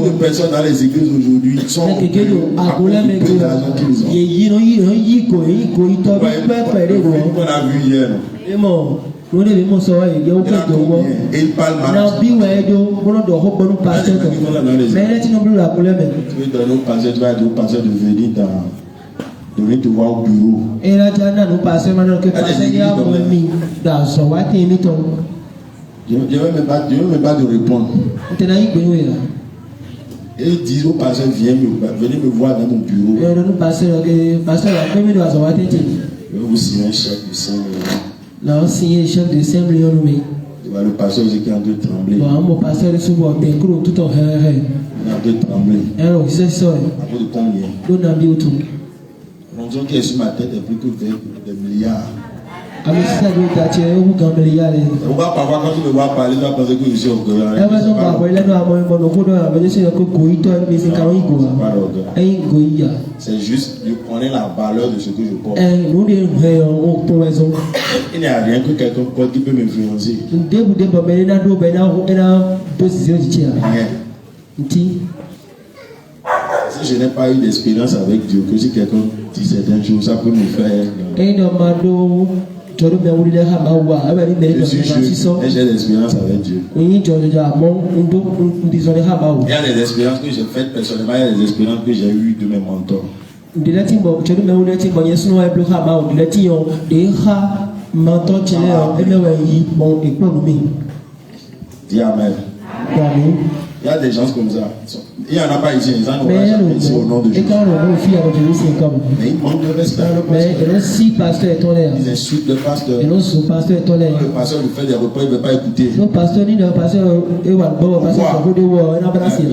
de personnes dans les églises aujourd'hui sont à cause du peu d'argent qu'ils ont. On a vu hier. Il parle mal. Tu veux donner au pasteur, tu vas dire au pasteur de venir te voir au bureau. Je ne veux même pas te répondre. Et ils disent au pasteur, venez me voir dans mon bureau. Je vais vous signer un chèque de 5 millions. Non, signé chef de 5 millions. Le pasteur qui est en train de trembler. Mon pasteur est souvent tout en train de trembler. Alors, c'est ça. À cause de combien? L'onction qui est sur ma tête est plus que des milliards. On va parfois quand tu me vois parler, tu vas penser que je suis orgueilleux. C'est juste de connaître la valeur de ce que je porte. Il n'y a rien que quelqu'un porte qui peut m'influencer. Si je n'ai pas eu d'expérience avec Dieu, que si quelqu'un dit certaines choses, ça peut me faire. Je suis jeune et j'ai l'expérience avec Dieu. Il y a des expériences que j'ai faites personnellement, il y a des expériences que j'ai eues de mes mentors. Dis Amen. Il y a des gens comme ça. Il n'y en a pas ici, ils n'en ont pas jamais ici au nom de Jésus. Mais ils manquent de respect. Ils insultent le pasteur. Le pasteur lui fait des repas, il ne veut pas écouter. Pourquoi? Il a plus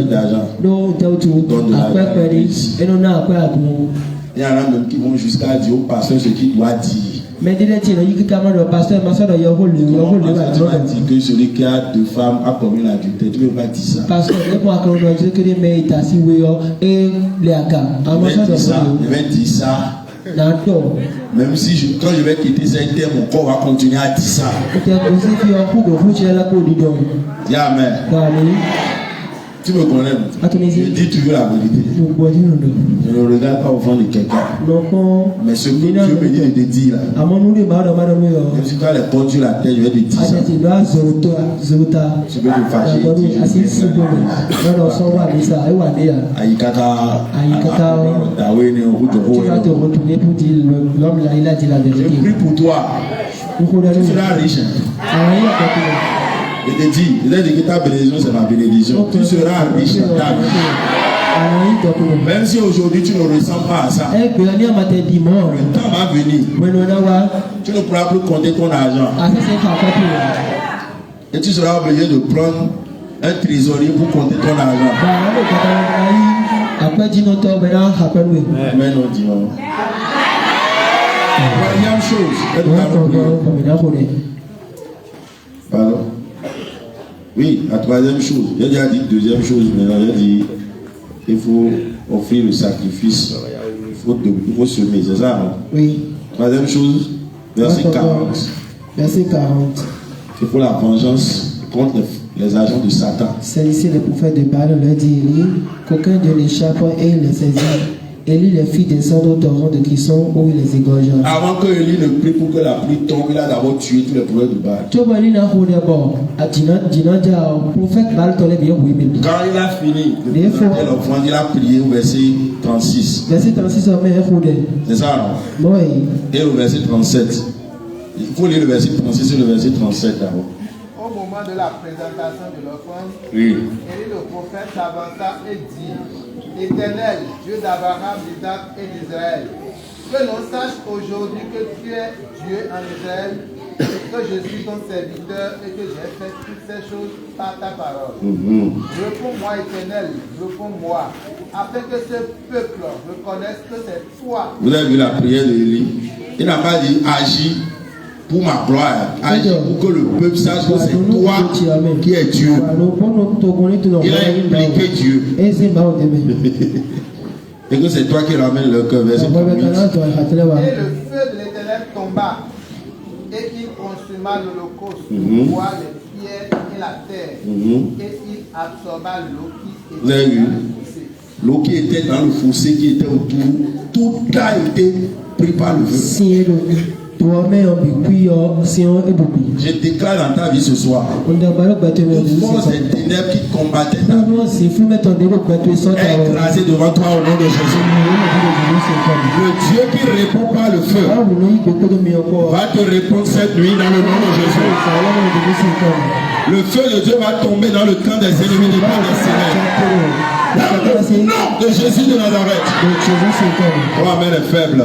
d'argent. Donne de l'argent. Il y en a même qui vont jusqu'à dire au pasteur ce qu'il doit dire. Mais tu m'as dit que celui qui a 2 femmes a commis l'adultère. Tu ne peux pas dire ça. Je vais dire ça. Même si quand je vais quitter cette terre, mon corps va continuer à dire ça. Dis Amen. Tu me connais. Je dis toujours la vérité. Je ne regarde pas au fond de quelqu'un. Mais ce que Dieu me dit de te dire là. Même si tu as les portes sur la tête, je vais te dire ça. Tu peux te fâcher. Tu vas te retourner pour dire l'homme là, il a dit la vérité. Je prie pour toi. Tu seras riche. Je te dis, que ta bénédiction c'est ma bénédiction. Tu seras riche dans ta vie. Même si aujourd'hui tu ne ressens pas à ça, le temps va venir. Tu ne pourras plus compter ton argent. Et tu seras obligé de prendre un trésorier pour compter ton argent. Mais non, dis-moi. Troisième chose. Pardon? Oui, la troisième chose. J'ai déjà dit deuxième chose, maintenant j'ai dit il faut offrir le sacrifice. Il faut semer, c'est ça? Hein? Oui. Troisième chose, verset 40. Verset 40. Il faut la vengeance contre les agents de Satan. C'est ici le prophète de Baal leur dit Élie qu'aucun d'eux n'échappe et il les saisit. Élie les fit descendre au torrent de Kison où il les égorgea. Avant que Élie ne prie pour que la pluie tombe, il a d'abord tué tous les prophètes de Baal. Quand il a fini de présenter l'offrande, il a prié au verset 36. Verset 36, c'est ça, non? Oui. Et au verset 37. Il faut lire le verset 36 et le verset 37 d'abord. Au moment de la présentation de l'offrande, oui. Élie le prophète s'avança et dit: Éternel, Dieu d'Abraham, d'Isaac et d'Israël, que l'on sache aujourd'hui que tu es Dieu en Israël, et que je suis ton serviteur et que j'ai fait toutes ces choses par ta parole. Réponds-moi, Éternel, réponds-moi, afin que ce peuple reconnaisse que c'est toi. Vous avez vu la prière d'Élie? Il n'a pas dit agis pour ma gloire, agis pour que le peuple sache que c'est toi qui es Dieu. Il a impliqué Dieu. Et que c'est toi qui ramène le cœur. Verset 38. Et le feu de l'Éternel tomba, et il consuma l'holocauste, le bois, les pierres et la terre, et il absorba l'eau qui était dans le fossé. L'eau qui était dans le fossé, qui était autour, tout a été pris par le feu. Je déclare dans ta vie ce soir, une force des ténèbres qui combattait ta vie est écrasée devant toi au nom de Jésus. Le Dieu qui répond par le feu va te répondre cette nuit dans le nom de Jésus. Le feu de Dieu va tomber dans le camp des ennemis de par les sénèbres. Dans le nom de Jésus de Nazareth. Oh, amen, est faible.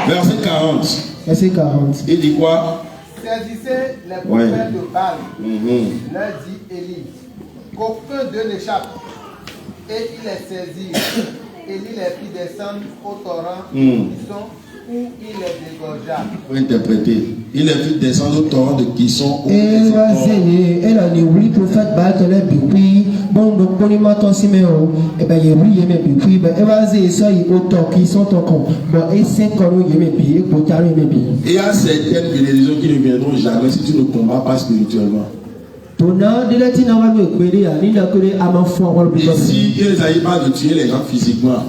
Verset 40. Verset 40. Il dit quoi? Saisissez les prophètes de Baal. Leur dit Élie, qu'aucun d'eux n'échappe. Et il les saisit. Élie les fit descendre au torrent où il les dégorgea. Pour interpréter. Il les fit descendre au torrent de Kison où il les dégorgea. Elle a dit oui, prophète Baal te l'a depuis. Bon, donc, bon, il m'a ton siméo. Et bien, il y a oui, il y a depuis. Ben, vas-y, ça, il y a autant qui sont en compte. Bon, et 5 ans, il y a mes pieds, pour carrer mes pieds. Il y a certaines bénédictions qui ne viendront jamais si tu ne combats pas spirituellement. Ici, il ne s'agit pas de tuer les gens physiquement.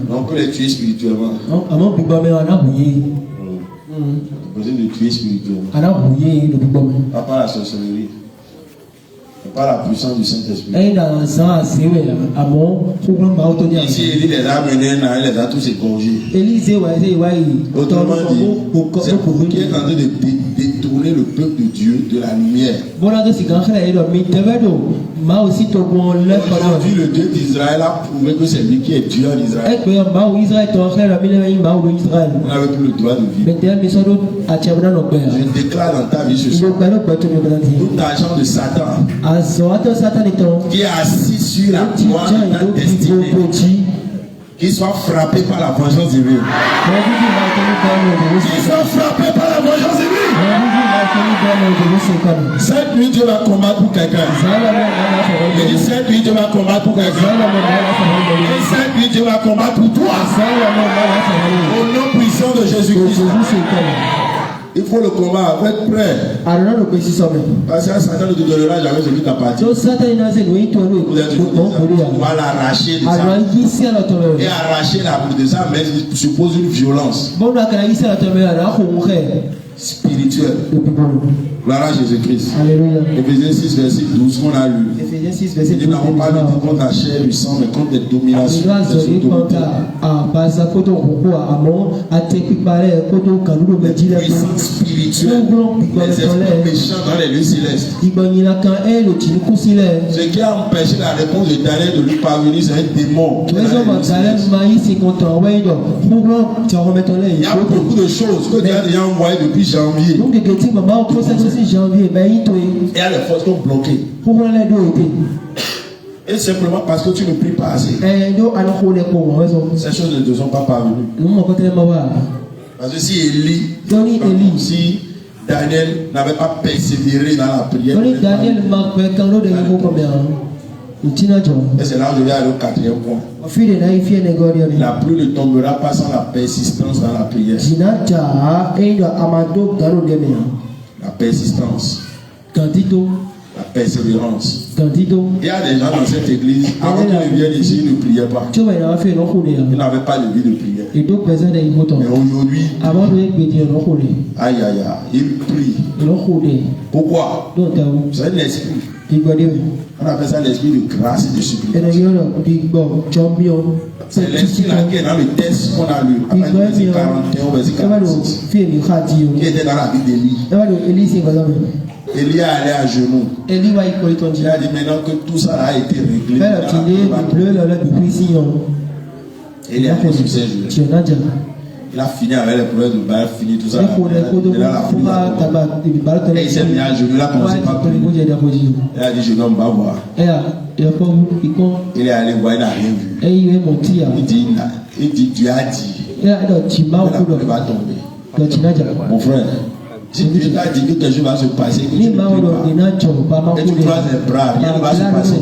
Donc, les tuer spirituellement. C'est possible de tuer spirituellement. Pas par la sorcellerie. Par la puissance du Saint-Esprit. Ici, Élie les a menés, il les a tous égorgés. Autrement dit, c'est pour qui est en train de détourner le peuple de Dieu de la lumière. Aujourd'hui, le Dieu d'Israël a prouvé que c'est lui qui est Dieu en Israël. On n'avait plus le droit de vivre. Je déclare dans ta vie ce soir, tout agent de Satan qui est assis sur la croix de ta destinée, qu'il soit frappé par la vengeance divine. Qu'il soit frappé par la vengeance divine. Cette nuit, Dieu va combattre pour quelqu'un. Et cette nuit, Dieu va combattre pour quelqu'un. Et cette nuit, Dieu va combattre pour toi. Au nom puissant de Jésus-Christ. Il faut le combat, faut être prêt. Parce que Satan ne te donnera jamais ce qui t'appartient. On va l'arracher de ça. Et arracher la de ça, mais suppose une violence spirituelle. spirituel. Gloire à Jésus-Christ. Alléluia. Éphésiens 6, verset 12, qu'on a lu. Éphésiens 6, verset 12. Nous n'avons pas lutté contre la chair du sang, mais contre des dominations. Des autorités. Puissance spirituelle. Les esprits méchants dans les lieux célestes. Ce qui a empêché la réponse de Daniel de lui parvenir, c'est un démon. Il y a beaucoup de choses que Dieu a déjà envoyées depuis janvier. Et à les forces sont bloquées. Et simplement parce que tu ne pries pas assez. Ces choses ne te sont pas parvenues. Parce que si si Daniel n'avait pas persévéré dans la prière, et c'est là où je vais aller au 4e point. La pluie ne tombera pas sans la persistance dans la prière. La persistance. La persévérance. Il y a des gens dans cette église, avant qu'ils viennent ici, ils ne priaient pas. Ils n'avaient pas de vie de prière. Mais aujourd'hui, aïe aïe aïe, ils prient. Pourquoi? C'est un esprit. On appelle ça l'esprit de grâce et de supplication. C'est l'esprit là qui est dans le texte qu'on a lu, verset 41, verset 46, qui était dans la vie d'Élie. Élie est allé à genoux. Il a dit maintenant que tout ça a été réglé. Il est allé sur ses genoux. Il a fini avec les problèmes de bail, fini tout ça. Et il s'est mis à genoux, il a commencé par prier. Il a dit, je ne vais pas voir. Il est allé voir, il n'a rien vu. Il dit, Dieu a dit. Il va tomber. Mon frère, si Dieu t'a dit que quelque chose va se passer, que tu ne pries pas, et tu croises les bras, rien ne va se passer.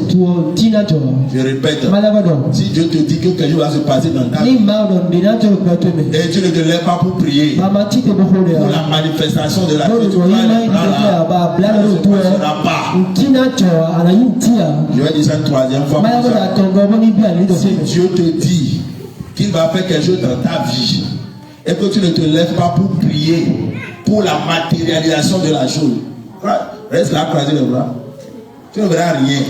Je répète, si Dieu te dit que quelque chose va se passer dans ta vie, et tu ne te lèves pas pour prier, pour la manifestation de la vie, tu croises les bras là, ne sera pas. Je vais dire ça une troisième fois. Si Dieu te dit qu'il va faire quelque chose dans ta vie, et que tu ne te lèves pas pour prier, pour la matérialisation de la chose, reste là, croiser les bras. Tu ne verras rien.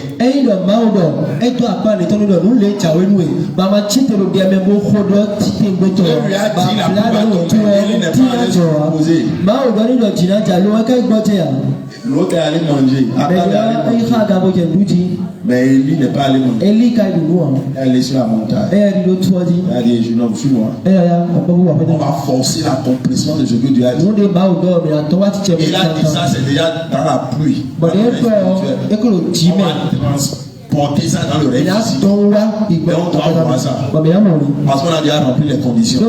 L'autre est allé manger. Mais Élie n'est pas allé manger. Elle est sur la montagne. Elle a dit, jeune homme, suis-moi. On va forcer l'accomplissement de ce que Dieu a dit. Il a dit ça, c'est déjà dans la pluie. On va transporter ça dans le rêve. Mais on doit voir ça. Parce qu'on a déjà rempli les conditions. On a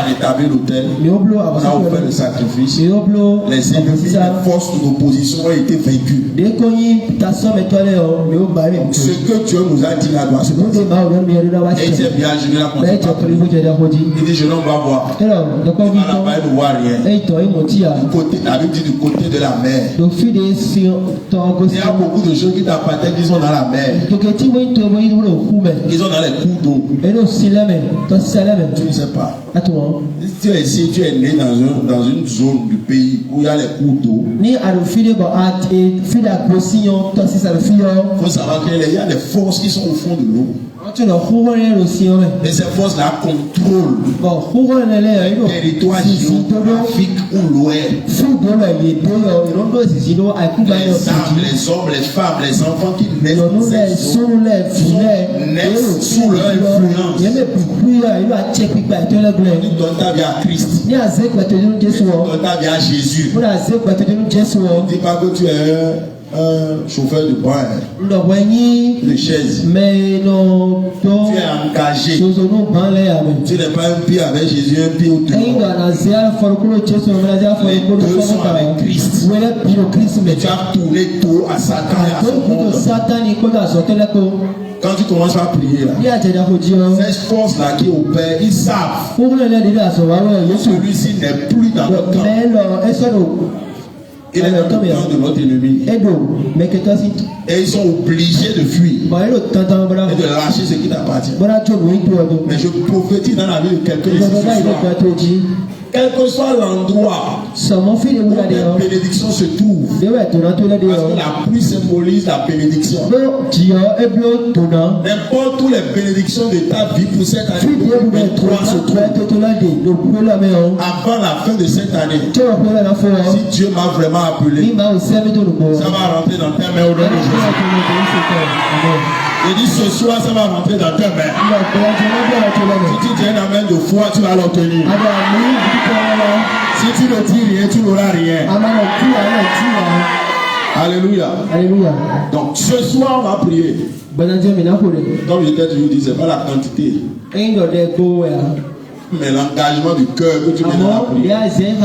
rétabli l'autel. On a offert le sacrifice. Les ennemis, les forces de l'opposition ont été vaincus. Ce que Dieu nous a dit là doit se passer. Et il s'est bien achevé la conséquence. Il dit, je n'en vais voir. On n'a pas de voir rien. La Bible dit du côté de la mer. Il y a beaucoup de gens qui t'appartiennent qui sont dans la mer. Ils sont dans les cours d'eau. Tu ne sais pas. Si tu es ici, tu es né dans une zone du pays où il y a les cours d'eau. Il faut savoir qu'il y a des forces qui sont au fond de l'eau. Et ces forces-là contrôlent le territoire géographique où l'eau est. Les arbres, les hommes, les femmes, les enfants qui naissent dans cette zone naissent sous leur influence. Tu donnes ta vie à Christ. Tu donnes ta vie à Jésus. Ne dis pas que tu es un chauffeur de bois, de chaise. Tu es engagé. Tu n'es pas un pied avec Jésus, un pied au dehors. Les deux sont avec Christ. Mais tu as tourné tout à Satan et à son monde. Quand tu commences à prier là, ces forces-là qui opèrent, ils savent que celui-ci n'est plus dans le camp. Il est dans le camp de notre ennemi. Et ils sont obligés de fuir et de lâcher ce qui t'appartient. Mais je prophétise dans la vie de quelqu'un ici ce soir. quel que soit l'endroit où la bénédiction se trouve, parce que la pluie symbolise la bénédiction. N'importe où les bénédictions de ta vie pour cette année 2023 se trouvent, avant la fin de cette année, si Dieu m'a vraiment appelé, ça va rentrer dans ta main au nom de Jésus. Et dit ce soir, ça va rentrer dans ta main. Si tu tiens la main de foi, tu vas l'obtenir. Si tu ne dis rien, tu n'auras rien. Alléluia. Alléluia. Donc ce soir, on va prier. Comme je t'ai toujours dit, ce n'est pas la quantité, mais l'engagement du cœur que tu mets dans la prière.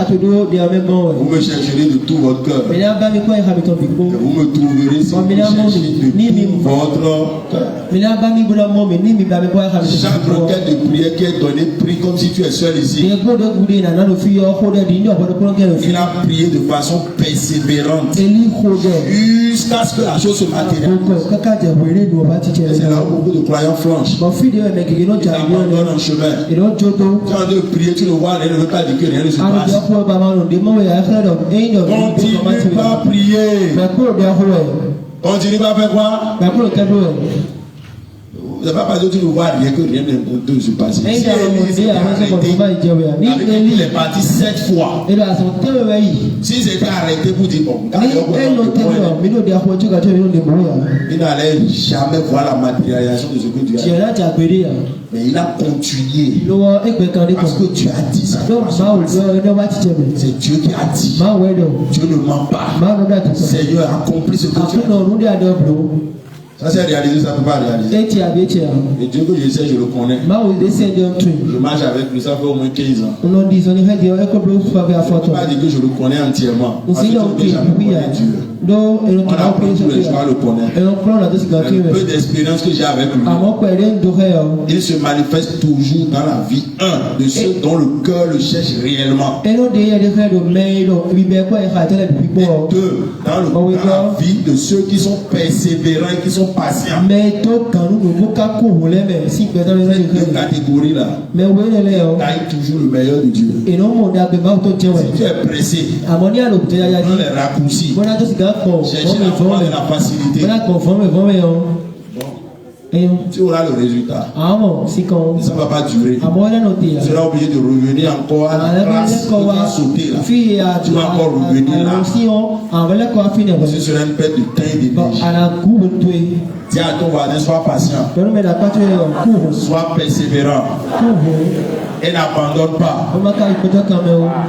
Vous me chercherez de tout votre cœur. Et vous me trouverez si vous cherchez de tout votre cœur. Chaque requête de prière qui est donnée, prie comme si tu es seul ici. Il a prié de façon persévérante jusqu'à ce que la chose se matérialise. C'est là où beaucoup de croyants flanchent. Ils abandonnent en chemin. Tu es en train de prier, tu le vois, rien ne veut pas dire que rien ne se passe. Continue pas à prier. Continue pas à faire quoi? Vous n'avez pas dit que tu ne vois rien, que rien ne se passe. Si il est parti 7 fois. Si c'était arrêté pour dire bon, il n'allait jamais voir la matérialisation de ce que tu as dit. Mais il a continué. Parce que tu as dit ça. C'est Dieu qui a dit. Dieu ne ment pas. Seigneur a accompli ce que tu as dit. Ça s'est réalisé, ça ne peut pas réaliser. Et Dieu que je sais, je le connais. Je marche avec lui, ça fait au moins 15 ans. Je ne peux pas dire que je le connais entièrement. Parce que je ne jamais connais Dieu. On apprend tous les jours à le connaître. Le peu d'expérience que j'ai avec lui, il se manifeste toujours dans la vie de ceux dont le cœur le cherche réellement. Et deux, dans la vie de ceux qui sont persévérants et qui sont patients. Ces deux catégories-là taillent toujours le meilleur de Dieu. Si tu es pressé, prends les raccourcis. Cherchez la foi et la facilité. Tu auras le résultat. Et ça ne va pas durer. Tu seras obligé de revenir encore à la classe. Tu vas sauter là. Tu vas encore revenir là. Ce sera une perte de temps et d'énergie. Dis à ton voisin, sois patient. Sois persévérant. Et n'abandonne pas.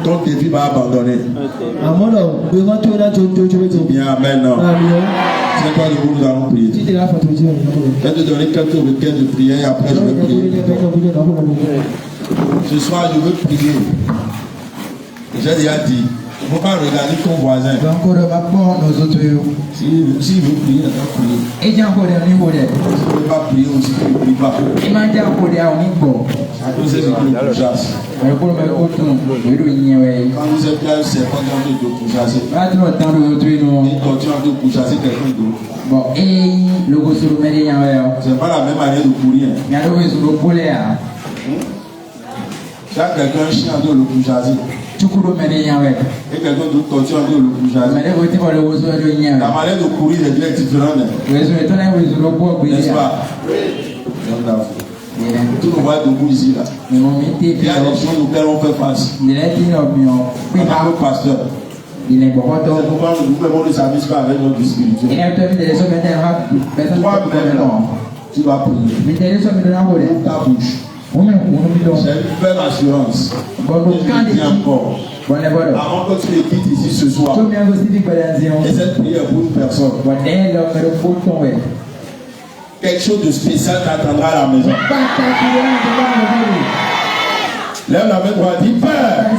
Ton défi va abandonner. Bien, amen. C'est toi debout, nous allons prier. Je vais te donner quelques requêtes de prière et après je vais prier. Ce soir, je veux prier. J'ai déjà dit. Il ne faut pas regarder ton voisin. S'il veut prier, il va prier. S'il ne veut pas prier aussi, il ne prie pas. Chacun sait ce qu'il le pourchasse. Quand vous êtes là, c'est pas dans de pourchasser. Il continue à te pourchasser quelqu'un d'autre. C'est pas la même manière de courir. Chaque quelqu'un chien de le pourchasser. Et quelqu'un d'autre continue à le pourchasser. La manière de courir est bien différente. N'est-ce pas? Tout le monde debout ici là. Il y a des choses auxquelles on fait face. On a le pasteur. C'est pourquoi nous pouvons ne s'amuse pas avec notre spirituel. Toi-même, tu vas prier. Ta bouche. C'est une belle assurance. Je dis encore. Avant que tu les quittes ici ce soir, et cette prière pour une personne, quelque chose de spécial t'attendra à la maison. Lève la main droite, dis Père,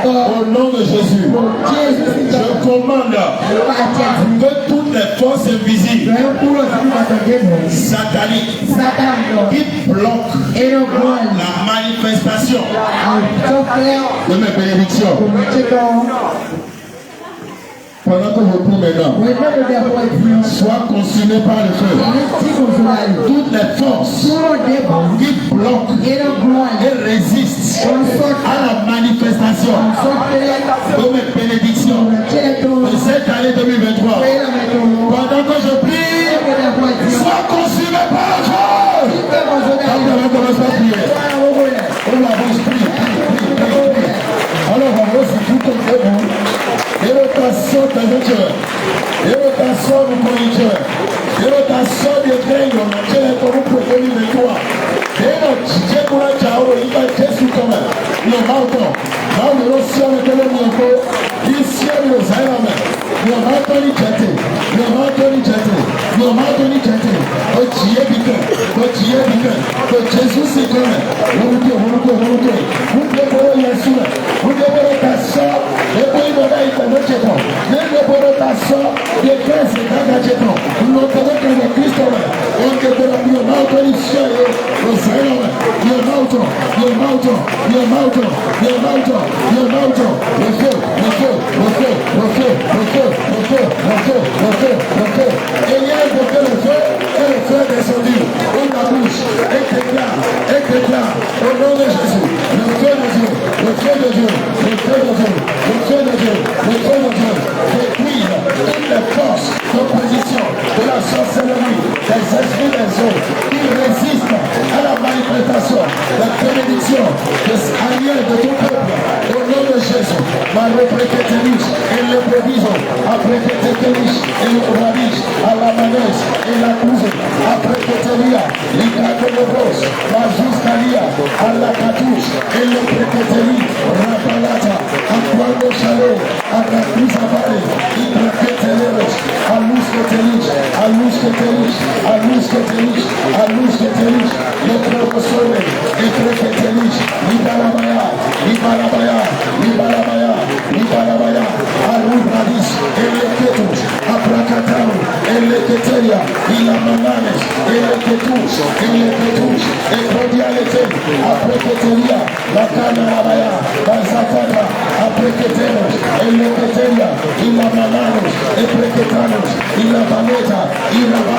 au nom de Jésus, je commande que toutes les forces invisibles, sataniques, qui bloquent la manifestation de mes bénédictions, pendant que je prie maintenant, sois consumé par le feu. Toutes les forces qui bloquent et résistent à la manifestation de mes bénédictions de cette année 2023, pendant que je prie, sois consumé par le feu. On commence à prier. On avance, prie. Alors on va aussi tout comme c'est bon. Et rotation de notre et rotation de mon cœur. Et rotation de Grego, ma chérie, comme vous pouvez le voir. Et notre Dieu pour la Chao, il va Jésus comme le mountain. Là, le ciel est le mien. Ici, le Zayam. Le mountain est jeté. Le mountain est jeté. Le mountain est jeté. O Dieu bique. O Dieu bique. O Jésus c'est comme. Vous devez Yesu. Vous devez passer. Et puis il va y avoir un jeton. Mais le bonhomme de Christ est un jeton. Nous devons que le Christ on devait la mieux mountain ici. Le Zayam. Le mountain. Le mountain. Le mountain. Le mountain. Le mountain. Le feu. Le feu. Le feu. Le feu. Le feu. Le feu. Le feu. Le feu. Le feu. Et il y a invoqué le feu. Et le feu est descendu. Ouvre la bouche. Et déclare. Au nom de Jésus. Le feu de Dieu. Le feu de Dieu. Le feu de Dieu. Le feu de Dieu. Le feu de Dieu. Détruire toutes les forces d'opposition de la sorcellerie, des esprits des eaux qui résistent à la manifestation, la bénédiction des alliés de ton peuple. Au nom de Jésus. Ma reprequeteliche et le proviso. Aprequeteliche et le proviso. À la manège et la couze. Aprequetelia. L'icatolobos. Ma juscalia. À la catouche et le prequeteli. Rapalata. Aquando chalé. À la couze avale. Ipraquetelos. A luz keteliche. A luz keteliche. A luz keteliche. A luz keteliche. Le probosole. Et prequeteliche. Ibarabaya. Ibarabaya. Ibarabaya. Ibarabaya. Arubradis. Eleketus. Abracataro. Eleketeria. Ilamananes. Eleketus. Eleketus. Eprodialete. Apreketeria. La Canarabaya. Bazatana. Apreketeros. Eleketeria. Ilamananes. Epreketanos. Ilabaneta. Iraba.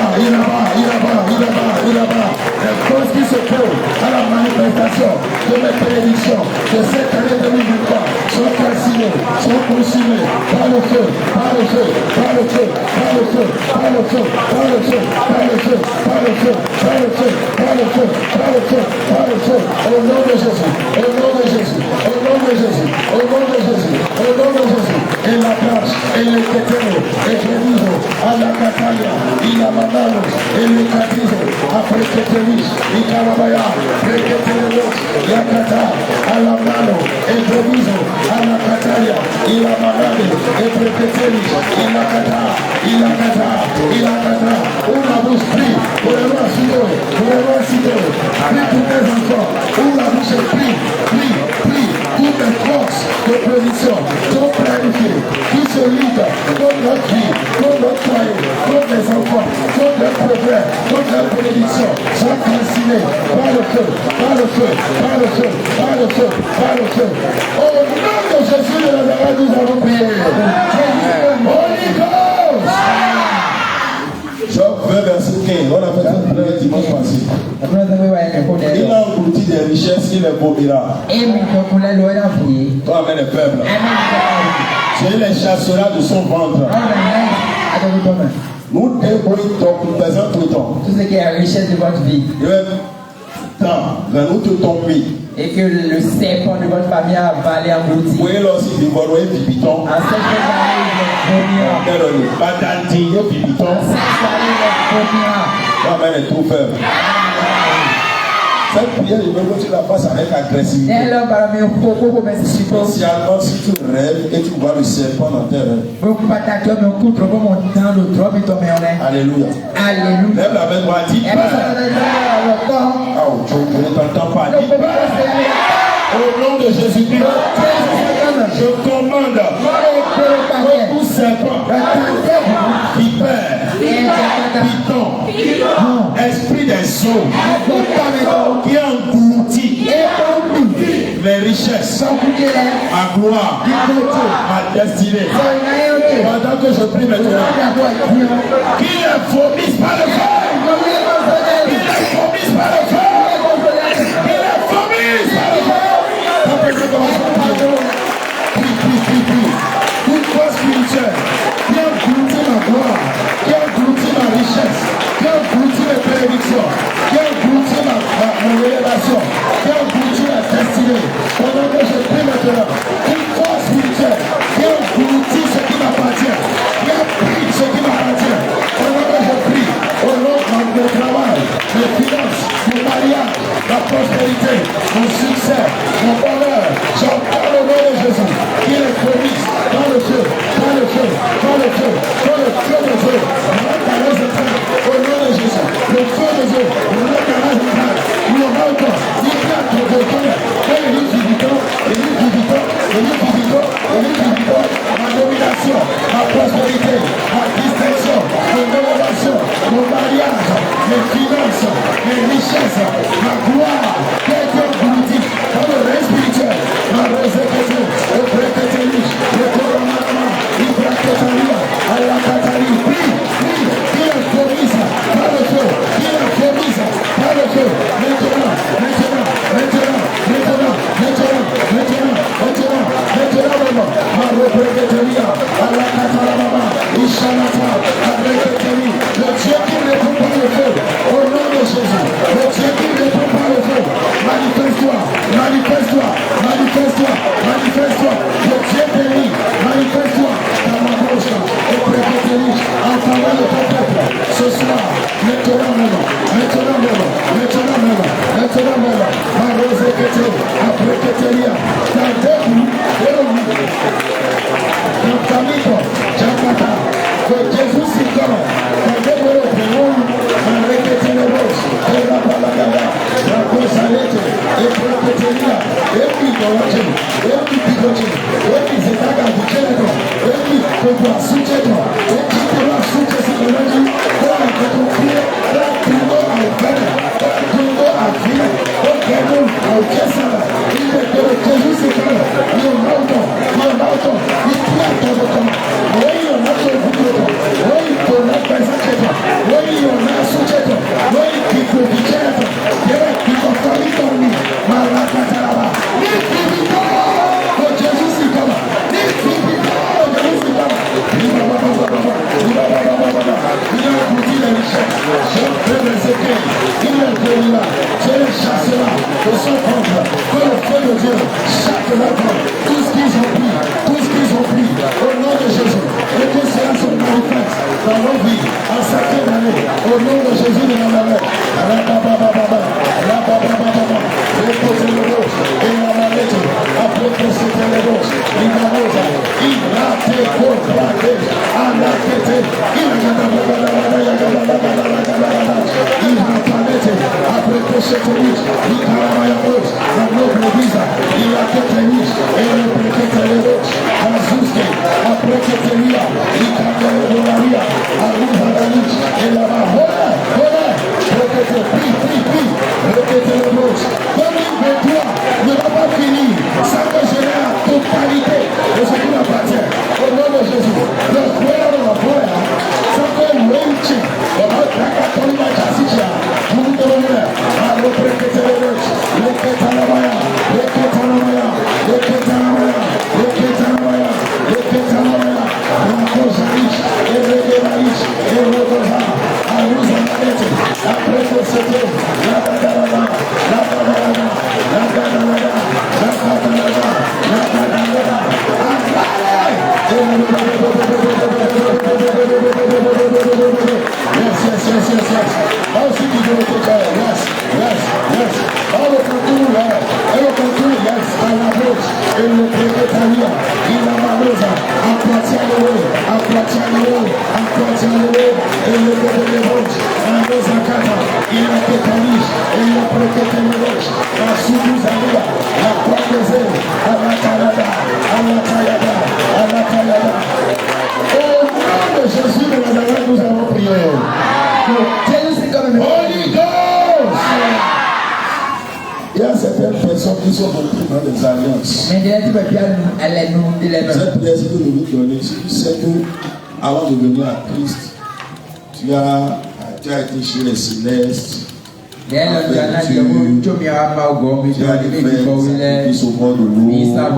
Les causes qui se trouvent à la manifestation de mes prédictions de cette année 2023 sont calcinées, sont consumées par le feu, par le feu, par le feu, par le feu, par le feu, par le feu, par le feu, par le feu, par le feu, par le feu, par le feu, par le feu, au nom de Jésus, au nom de Jésus, au nom de Jésus, au nom de Jésus, au nom de Jésus, et la planche, et le keteno, et Jésus, à la Catalia, il a mandalo, et le catizo, après Ketelis, il Carabaya, Preketelos, Yakata, à la mano, et Jésus, à la Catalia, il a mandalo, et Preketelis, il a Kata, on a bouche pris, pour le roi Sido, prie pour tes enfants, on a bouche prie, toutes les forces d'opposition sont planifiées, qui se liguent contre notre vie, contre notre foyer, contre les enfants, contre leur progrès, contre leur bénédiction, sont calcinés par le feu, par le feu, par le feu, par le feu, par le feu. Au nom de Jésus de Nazareth, nous avons prié. Holy Ghost! Job 20 verset 15, on a fait cette prière dimanche passé. Il a englouti des richesses, il les vomira. Toi amène le peuple. Tu les chasseras de son ventre. Nous déboutons, nous présentons. Tout ce qui est la richesse de votre vie. Nous te tombons. Et que le serpent de votre famille a avalé englouti. Oui, lorsqu'il vit, bibiton. À cette est trop faible. Cette prière, il veut que tu la fasses avec agressivité. Spécialement si tu rêves et tu vois le serpent dans tes rêves. Alléluia. Lève la main droite, dis Père. Je ne t'entends pas. Dis Père. Au nom de Jésus-Christ, je commande que tout serpent, vipère, python, esprit des eaux, qui engloutit mes richesses, ma gloire, ma destinée. Pendant que que je prie maintenant, qu'il est vomi par le feu. Qu'il est vomi par le feu. Qu'il est vomi par le feu. Toute voix spirituelle qui a goûté ma gloire, qui a goûté ma richesse, qui a goûté mes bénédictions, qui a goûté ma révélation, qui a goûté la destinée. Pendant que je prie maintenant, une voix spirituelle qui a goûté ce qui m'appartient, qui a pris ce qui m'appartient. Pendant que je prie, au nom de mon travail, mes finances, mon mariage, ma prospérité, mon succès, mon bonheur, j'en parle au nom de Jésus, qui est promis dans le feu, dans le feu, dans le feu, dans le feu de Dieu. Au nom de Jésus, le feu de Dieu, ma domination, ma prospérité, ma distinction, mon élévation, mon mariage, mes finances, mes richesses, ma gloire, quelqu'un politique, dans le règne spirituel, ma résurrection, le prététélis, le coronnement, le pratétalia, à la catalie, prie, qui est promise par le feu, qui est promise par le feu, maintenant, ma représenteria, à la catalama, Ishanata, la représenterie, le Dieu qui ne répond pas le feu, au nom de Jésus, le Dieu qui ne répond pas le feu, manifeste-toi, manifeste-toi, manifeste-toi, manifeste-toi, le Dieu béni, manifeste-toi, dans ma bouche, et représenterie, en faveur de ton peuple, ce soir, maintenant même, ma reséqueté, après Keteria, dans deux coups, dans Camino, Japata, que Jésus s'y donne, dans deux coups, dans Requeté le Roche, et la Palagada, la Cosalete, et Proqueteria, et puis Doroche, et puis Picoche, et puis Zetaga du Généro, et puis Copa Sucheto, et puis Copa Sucheto, pour la Cotopier, la Tungo à Fere, la Tungo à Fire, au Keno, au Kessara, il est que Jésus s'y donne, il est l'auto, il plaît dans le temps, oui, on a fait le boulot, oui, on a fait ça, oui, on a Sucheto, oui, qui peut du Généro, qui peut faire l'Italie, Maracataraba, il fit que Jésus s'y donne, il fit que Jésus s'y donne, il a goûté les richesses, je peux les écrire, il est venu là, je les chasserai de son contre, que le feu de Dieu chaque matin, tout ce qu'ils ont pris, au nom de Jésus, et que cela se manifeste dans nos vies, en cette année, au nom de Jésus de Nazareth, reposez le roche, et la malette, après que c'était le roche, il a rosa, il a été contracté, à la tête, il a palette, après que c'était riche, il a la roche, la noble visa, il a été riche, et il a été le roche, à Zuske, après que c'était ria, il a été le ria, à Rouhadalich, et là-bas, voilà, répétez le roche, comme une toi ne va pas finir, ça que j'ai la totalité de ce qui m'appartient, au nom de Jésus, le frère de la foi, ça fait un wenchi, on va traquer la chassicha, vous nous donnez, à répéter le roche, le kétanamaya, la cosariche, et le dévaïche, et le rosa, à Rosanette, après que c'était la badalada, yes. All she can do is take care. Yes. All the continue, yes. By la voce, et le précaria, il a malosa, appartiene, et le voce, la rosa cata, il a pétalis, et le précaria, la sous-alia, la protézé, à la tayada. Au nom de Jésus de Nazareth, nous avons prié. Holy Ghost! Il y a certaines personnes qui sont entrées dans des alliances. Cette prière que nous vous donnons, si tu sais que avant de venir à Christ, tu as été chez les célestes. Tu as des fêtes, des au bord de l'eau. Tu as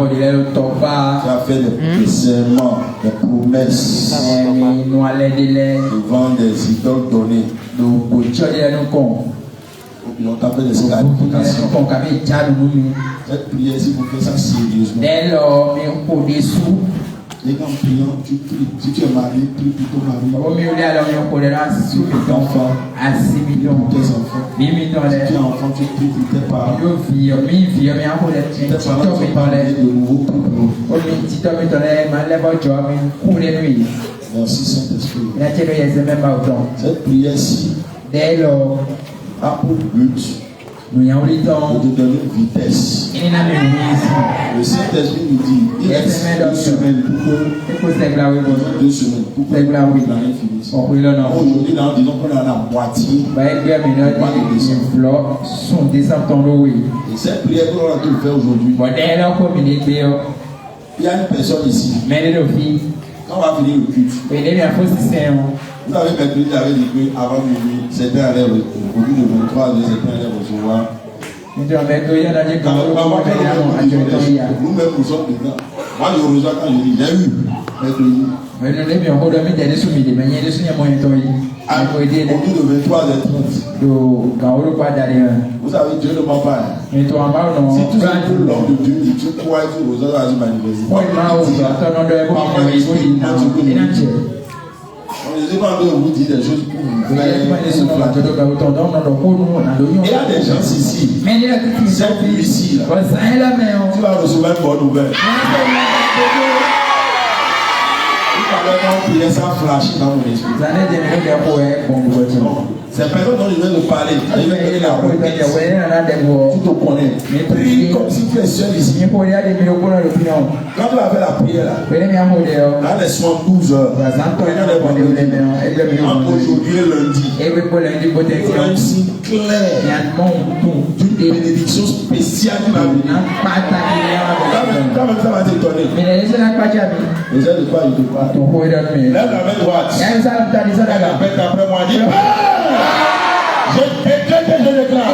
fait des serments, des promesses devant des idoles données. On t'a fait des scarifications. Cette prière, si vous faites ça sérieusement. Et quand priant, tu pries. Si tu es marié, prie pour ton mari. Si tu es enfant, pour tes enfants. Si tu es enfant, tu pries pour tes parents. Tes parents sont parlé de nouveau pour nous. Merci Saint-Esprit. Cette prière-ci a pour but de te donner une vitesse. Le Saint-Esprit nous dit, il reste 2 semaines pour que 2 semaines pour que l'année finisse. Aujourd'hui, là, disons qu'on est à la moitié. Et cette prière qu'on a tout fait aujourd'hui, il y a une personne ici. Quand on va finir le culte, vous avez mercredi, j'avais dit qu'avant minuit, certains allaient au bout de 23 heures, certains allaient recevoir. Nous-mêmes, nous sommes dedans. Moi, je reçois quand je dis, j'ai eu mercredi. Au bout de 23h30. Vous savez, Dieu ne ment pas. Si tout ça que l'homme de Dieu dit, tu crois que vous allez à ma université. Je ne sais pas vous dire des choses pour vous. Il y a des gens ici. C'est plus ici. Là. Tu vas recevoir une bonne nouvelle. Il y a ça flash dans mon esprit. C'est personne dont je viens de parler. Tu te connais. Prie comme si tu es seul ici. Quand tu vas faire la prière là, là les 72 heures. Entre aujourd'hui et lundi. Il y a un signe clair d'une bénédiction spéciale qui va venir. Quand même ça va t'étonner. Mais de quoi je te parle? Lève la main droite. Répète après moi. Dis je déclare que je déclare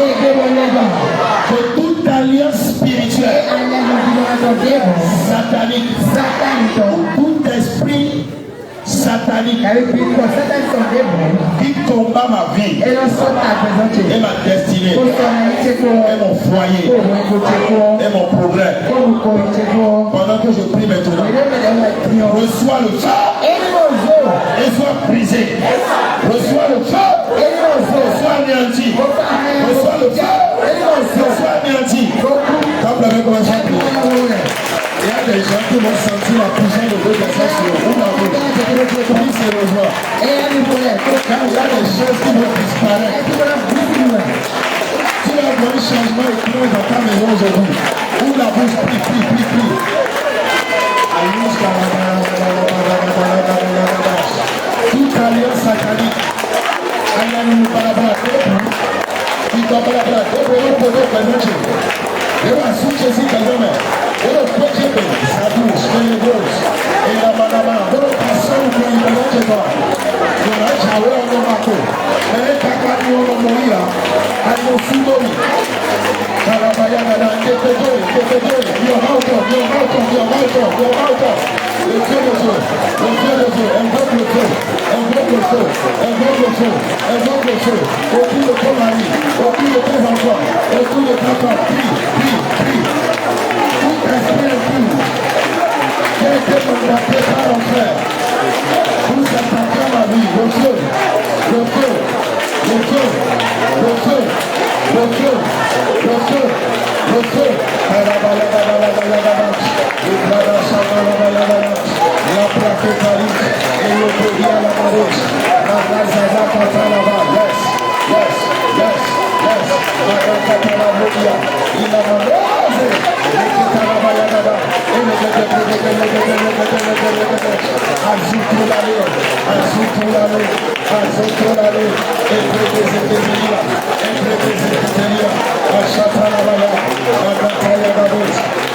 que toute alliance spirituelle satanique, tout esprit satanique qui combat ma vie et ma destinée et mon foyer et mon progrès, pendant que je prie maintenant, reçois le feu et sois brisé. Reçois le feu et sois anéanti. Reçois le feu et sois anéanti. Comme l'avait commencé à prier. Il y a des gens qui vont sentir la puissance de Dieu sur vous. Prie sérieusement. Quand il y a des choses qui vont disparaître, tu vas voir un changement éclairé dans ta maison aujourd'hui. Ouvre la bouche, prie. Toute alliance satanique,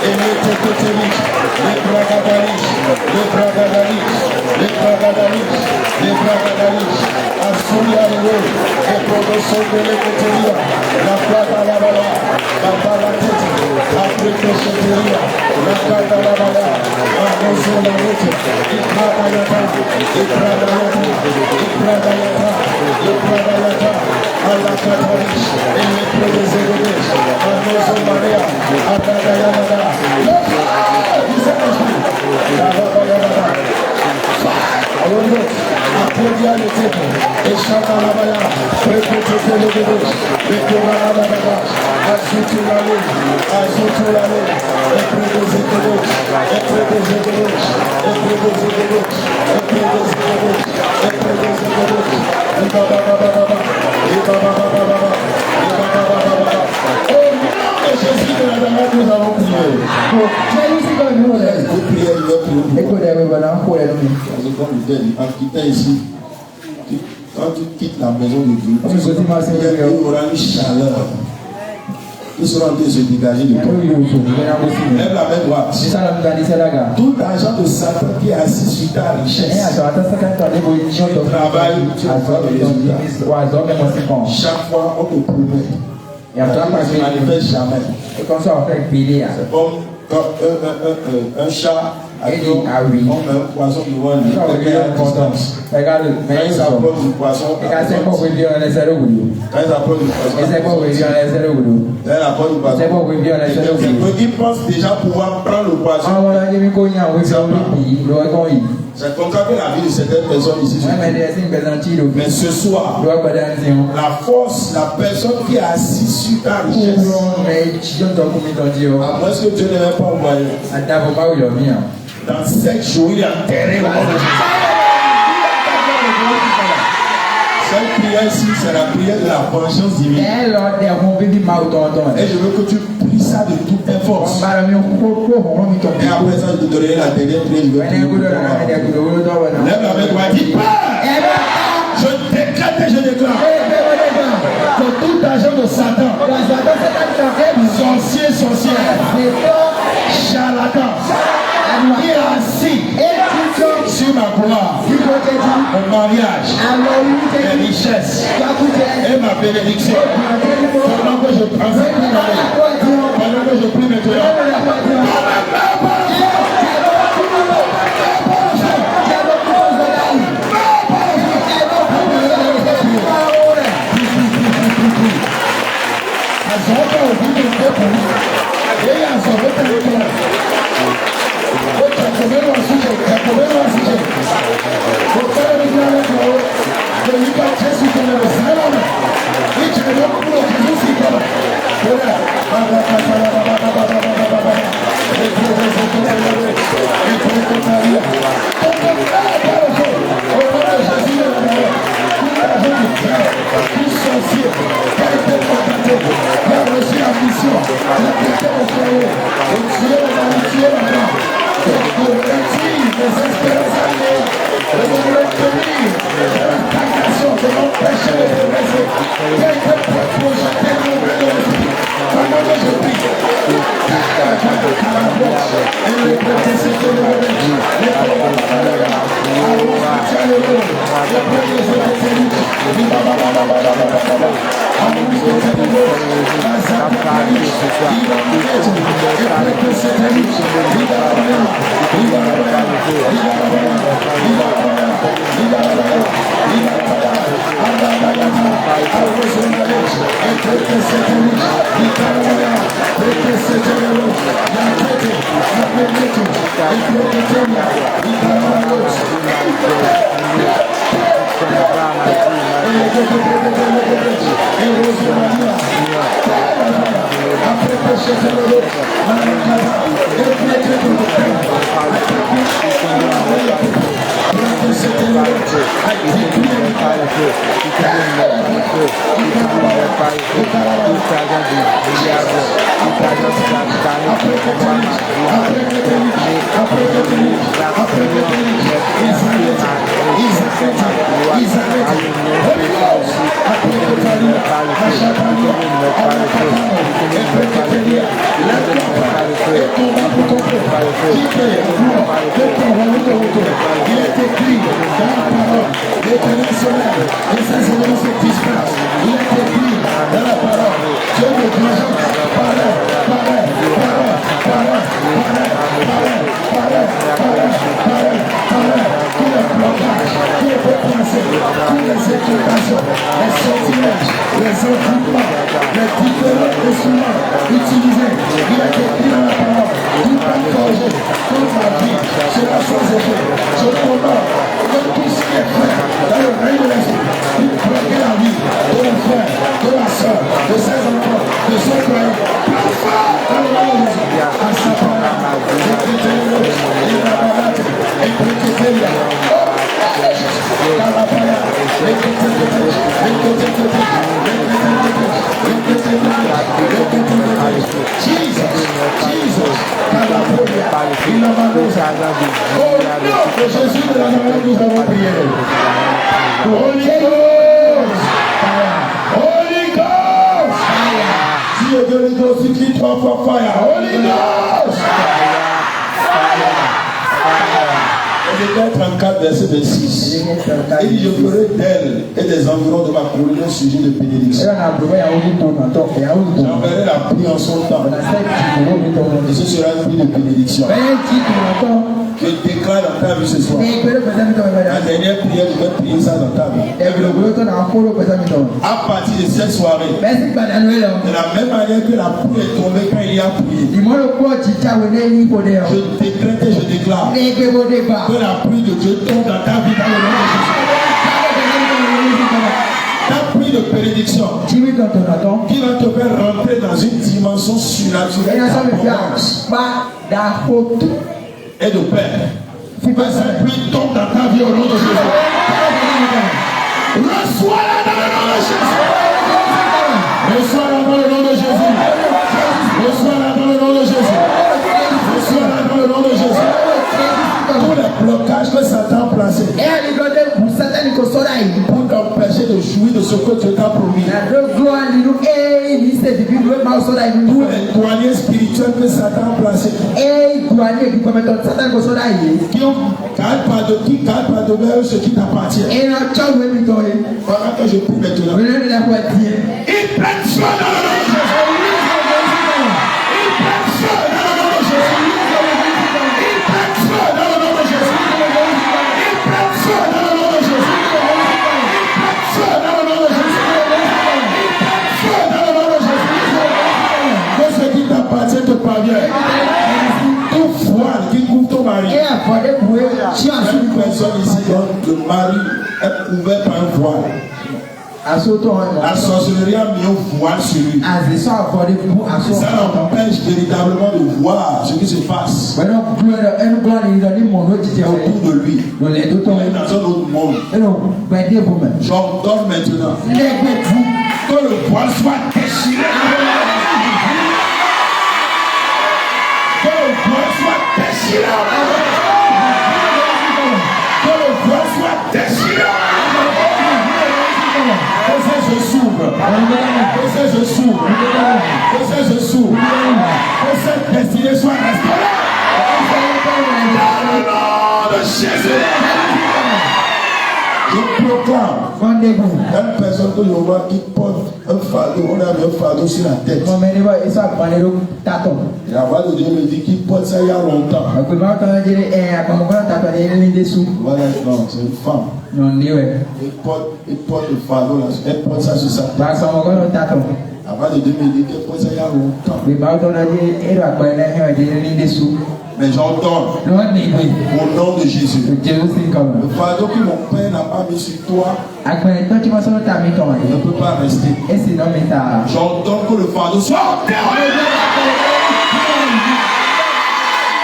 Et Quand tu quittes la maison de Dieu, il y aura une chaleur. Ils seront en train de se dégager de toi. Lève la main droite. Tout argent de Satan qui est assis sur ta richesse, tu travailles, tu as des résultats. Chaque fois, on te promet. Et tu ne manifestes jamais. C'est comme un chat a dit un poisson devant lui. Quand il s'approche du poisson, il pense déjà pouvoir prendre le poisson. C'est comme ça que la vie de certaines personnes ici. Mais ce soir, la force, la personne qui est assise sur ta richesse, à moins que Dieu ne l'ait pas envoyé, dans 7 jours, il est enterré. Cette prière ici, c'est la prière de la vengeance divine. Et je veux que tu pries ça de toutes tes forces. Et après ça, je te donnerai la dernière prière. Lève la main droite, dis pas. Je décrète et je déclare que tout agent de Satan, sorcier, sorcière, charlatan, qui est assis sur ma gloire, mon mariage, mes richesses et ma bénédiction. Pendant que je prends cette prière, pendant que je prie maintenant, équipements, les différents instruments utilisés, il a été pris dans la parole, tout pas forgé, toute ma vie, sera sans effet. Je commande que tout ce qui est fait dans le règne de l'esprit, il bloque la vie de mon frère, de la soeur, de ses enfants, de son frère, plus fort dans le nom de Jésus. À sa parole, Jésus de la Nazareth, nous avons prié. Holy Ghost, Holy Ghost, si le Holy Ghost, il crie 3 fois fire. Holy Ghost, Ézéchiel 34, verset 26. Et dit, je ferai d'elle et des environs de ma colline un sujet de bénédiction. J'enverrai la pluie en son temps. Et ce sera une pluie de bénédiction. Je déclare dans ta vie ce soir. La dernière prière, je vais prier ça dans ta vie. À partir de cette soirée, de la même manière que la pluie est tombée quand il y a prié, je décrète et je déclare que la pluie de Dieu tombe dans ta vie dans le nom de Jésus. Ta pluie de bénédiction qui va te faire rentrer dans une dimension surnaturelle et de paix. Que cette pluie tombe dans ta vie au nom de Jésus. Reçois-la dans le nom de Jésus. Reçois-la dans le nom de Jésus. Reçois-la dans le nom de Jésus. Reçois-la dans le nom de Jésus. Tous les blocages que Satan a placés pour t'empêcher de jouir de ce que Dieu t'a promis. Tous les douaniers spirituels que Satan a placés qui gardent pas de ce qui t'appartient. Voilà que je prie maintenant. Ils prennent feu dans le nom de Jésus. Ils prennent feu dans le nom de Jésus. Ils prennent feu dans le nom de Jésus. Ils prennent feu dans le nom de Jésus. Ils prennent feu dans le nom de Jésus. Ils prennent feu dans le nom de Jésus. Que ce qui t'appartient te parvient. Tout voile qui couvre ton mari. Une personne ici, le mari est couvert par un voile. La sorcellerie a mis un voile sur lui. Ça l'empêche véritablement de voir ce qui se passe autour de lui. On est dans un autre monde. J'ordonne maintenant que le voile soit déchiré. Que le voile soit déchiré. Que le voile soit déchiré. Que je s'ouvre. Que je s'ouvre. Que je s'ouvre. Que cette destinée soit restaurée. Dans le nom de Jésus. Je proclame une personne que je vois qui porte un fardeau, on a mis un fardeau sur la tête. La voix de Dieu me dit qu'il porte ça il y a longtemps. Voilà, non, c'est une femme. Il porte le fardeau là, elle porte ça sur sa tête. La voix de Dieu me dit qu'elle porte ça il y a longtemps. Mais j'entends au nom de Jésus. Le fardeau que mon père n'a pas mis sur toi ne peut pas rester. J'entends que le fardeau soit enterré.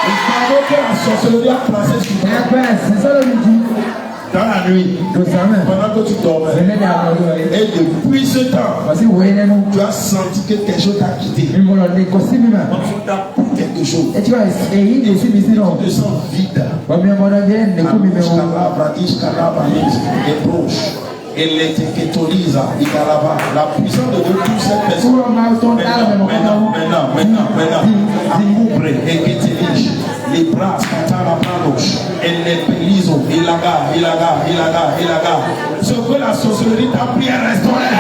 Le fardeau que la sorcellerie a placé sur toi dans la nuit, pendant que tu dormais, et depuis ce temps, tu as senti que quelque chose t'a quitté. On t'a pour quelque chose. Et tu te sens vide. Et l'étiquetolise, la puissance de Dieu touche cette personne. Maintenant, les bras, et les pélisos, ilaga. Ce que la sorcellerie t'a pris à restaurer.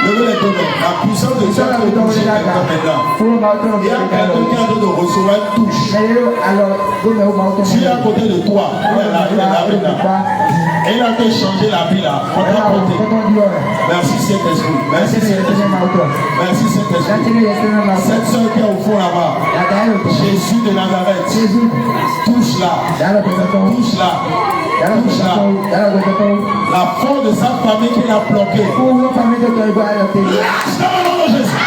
Levez les deux mains. La puissance de Dieu peut toucher quelqu'un maintenant. Il y a quelqu'un qui a besoin de recevoir une touche. Tu es à côté de toi. Il est là maintenant. Et il a te changer la vie là. Merci Saint-Esprit. Merci Saint-Esprit. Merci Saint-Esprit. Cette soeur qui est au fond là-bas. Jésus de Nazareth. Touche-la. Touche-la. Touche-la. La force de sa famille qui l'a bloqué. Lâche dans le nom de Jésus.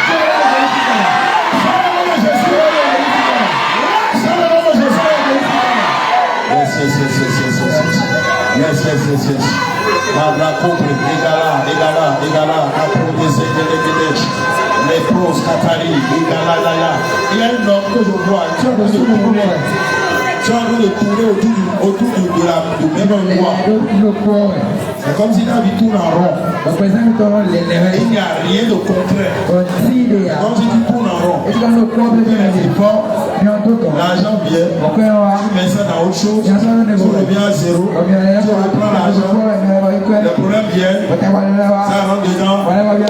Yes. La compris, égala, les pros, Katari, égala. Il y a une homme que je vois, tu as besoin de tourner autour du même endroit. C'est comme si la vie tourne en rond. Il n'y a rien de concret. Comme si tu tournes en rond. L'argent vient, tu mets ça dans autre chose, tu reviens à zéro, tu reprends l'argent, le problème vient, ça rentre dedans,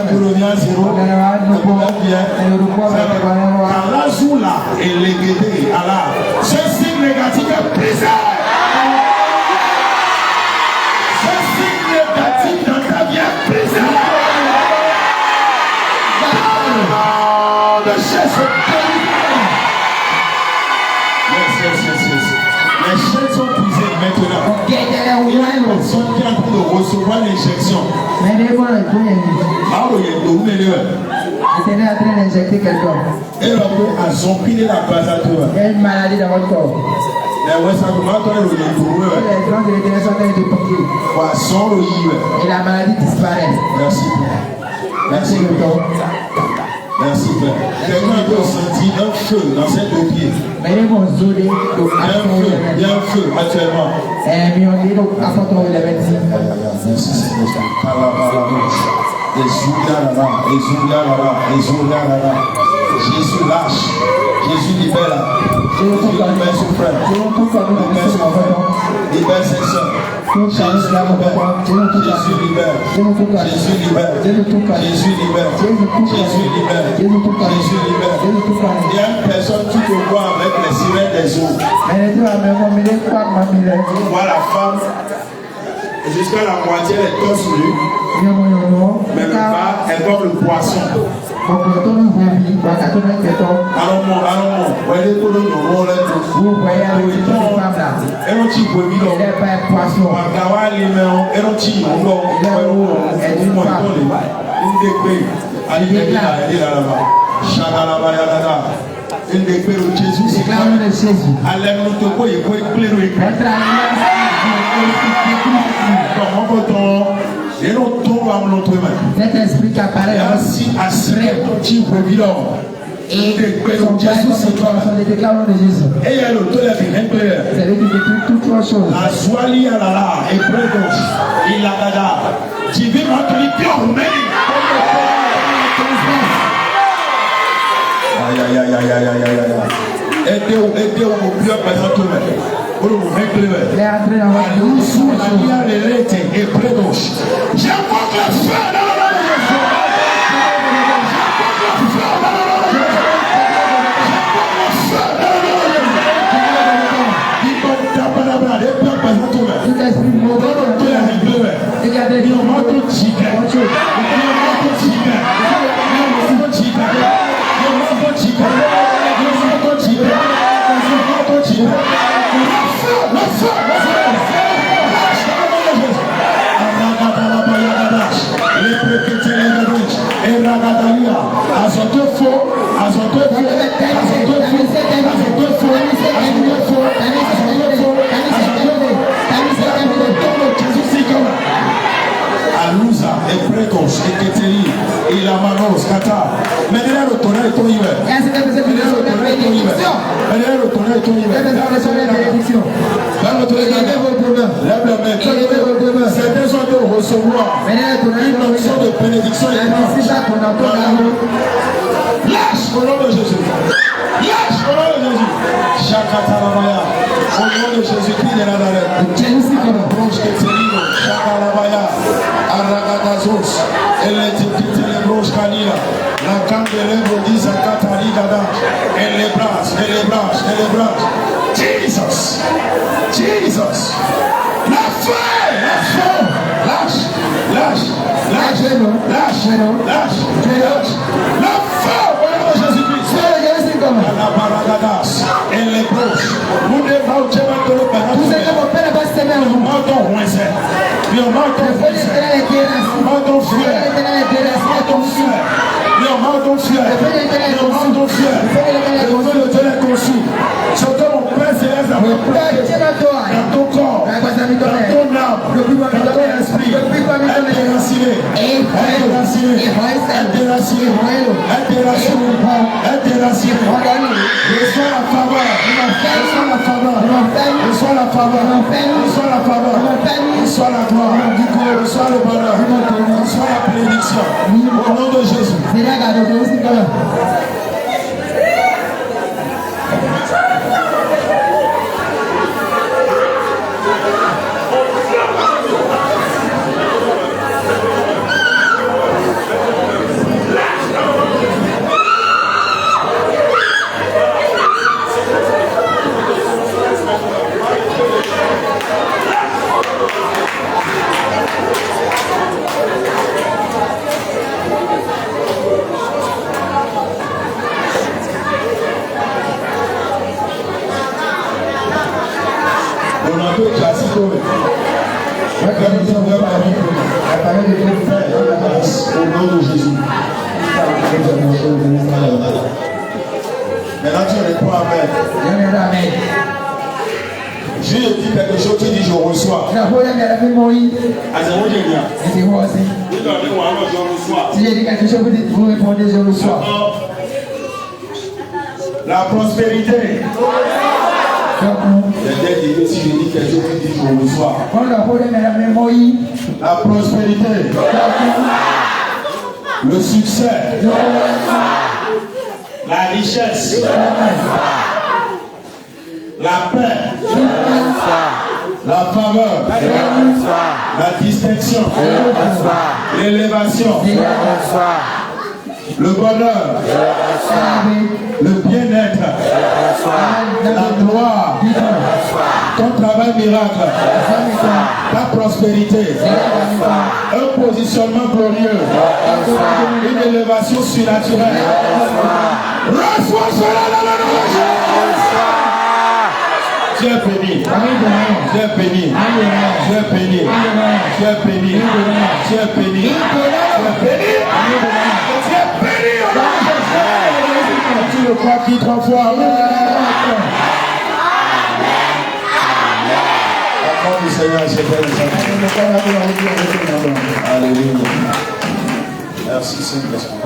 tu reviens à zéro, le problème vient, quand la joue là est léguée, alors, ce signe négatif est brisé. Ce signe négatif dans ta vie est brisé. De Jésus. Les chaînes sont brisées maintenant. Il y a une personne qui est en train de recevoir l'injection. Et là, à son pied de la base à toi. Il y a une maladie dans votre corps. Et la maladie disparaît. Merci. Merci. Merci Père. Quelqu'un peut sentir un feu dans ses deux pieds. Il y a un feu actuellement. Jésus lâche. Jésus libère. Jésus libère son frère. Libère ses soeurs. Jésus libère. Jésus libère. Jésus libère. Jésus libère. Jésus libère. Jésus libère. Il y a une personne qui te voit avec les sirènes des eaux. On voit la femme jusqu'à la moitié elle est torse nue. Mais le bas, elle porte le poisson. Allons-moi. Vous voyez avec une femme là. Elle n'est pas un poisson. Elle est une cet esprit qui apparaît ainsi à ce et son Jésus se déclare de Jésus. Et il y a le tour de toutes les choses. La soie liée à la et près gauche. Il a dada. Tu vis notre vie en Roumanie. Aïe. Aidez-vous au plus présent tout le monde. Il est entré dans votre vie. Et près gauche. J'invoque le feu dans le nom de Jésus. Il a manos, kata. Mais il a retourné et tout hiver. Il a retourné et tout hiver. Lève la main. Certains sont de recevoir une onction de bénédiction. Lâche au nom de Jésus. Lâche au nom de Jésus. Chakatarabaya. Au nom de Jésus-Christ de Nazareth. Approche de Télino. Chakarabaya. Aragadazos. Elle est étiquetée les broches canina. La canne de l'œuvre dit à Katari Gada. Elle les brasse, elle les brasse, elle les brasse. Jesus! Jesus! La feu! La feu! Lâche! Lâche! Lâche! Lâche! Lâche! Lâche! La feu! Au nom de Jésus-Christ! La baragadas. Elle les broche. Vous devez vous mettre le père. Vous êtes mon père, pas se mettre. Vous m'entendez, ouais, c'est. Vous m'entendez, ouais, c'est. Vous m'entendez, fier. Vous m'entendez, fier. Vous m'entendez, fier. Vous m'entendez, fier. Je veux le tenir conçu. Ce que mon Père céleste a fait dans ton corps, dans ton âme, dans ton esprit, être déraciné, être déraciné, être déraciné, être déraciné, être déraciné. Reçois la faveur, reçois la faveur, reçois la faveur, reçois la faveur, reçois la gloire, reçois le bonheur, reçois la bénédiction. Au nom de Jésus. Au nom de Jésus. Maintenant tu réponds Amen. Je dis quelque chose, tu dis je reçois. Si j'ai dit quelque chose, vous répondez je reçois. La prospérité. Si je dis quelque chose, tu dis je reçois. La prospérité. Le succès. La richesse. La paix. La faveur. La distinction. L'élévation. Le bonheur. Le bien-être. La gloire. Ton travail miracle. Ta prospérité. Un positionnement glorieux. Une élévation surnaturelle. Reçois cela dans le nom de Jésus. Tu es béni. Tu es béni. Tu es béni. Tu es béni. Tu es béni. Tu es béni. Tu es béni. Tu le crois qui 3 fois. Amen. Accorde du Seigneur, je fais le Alléluia. Merci Saint-Esprit.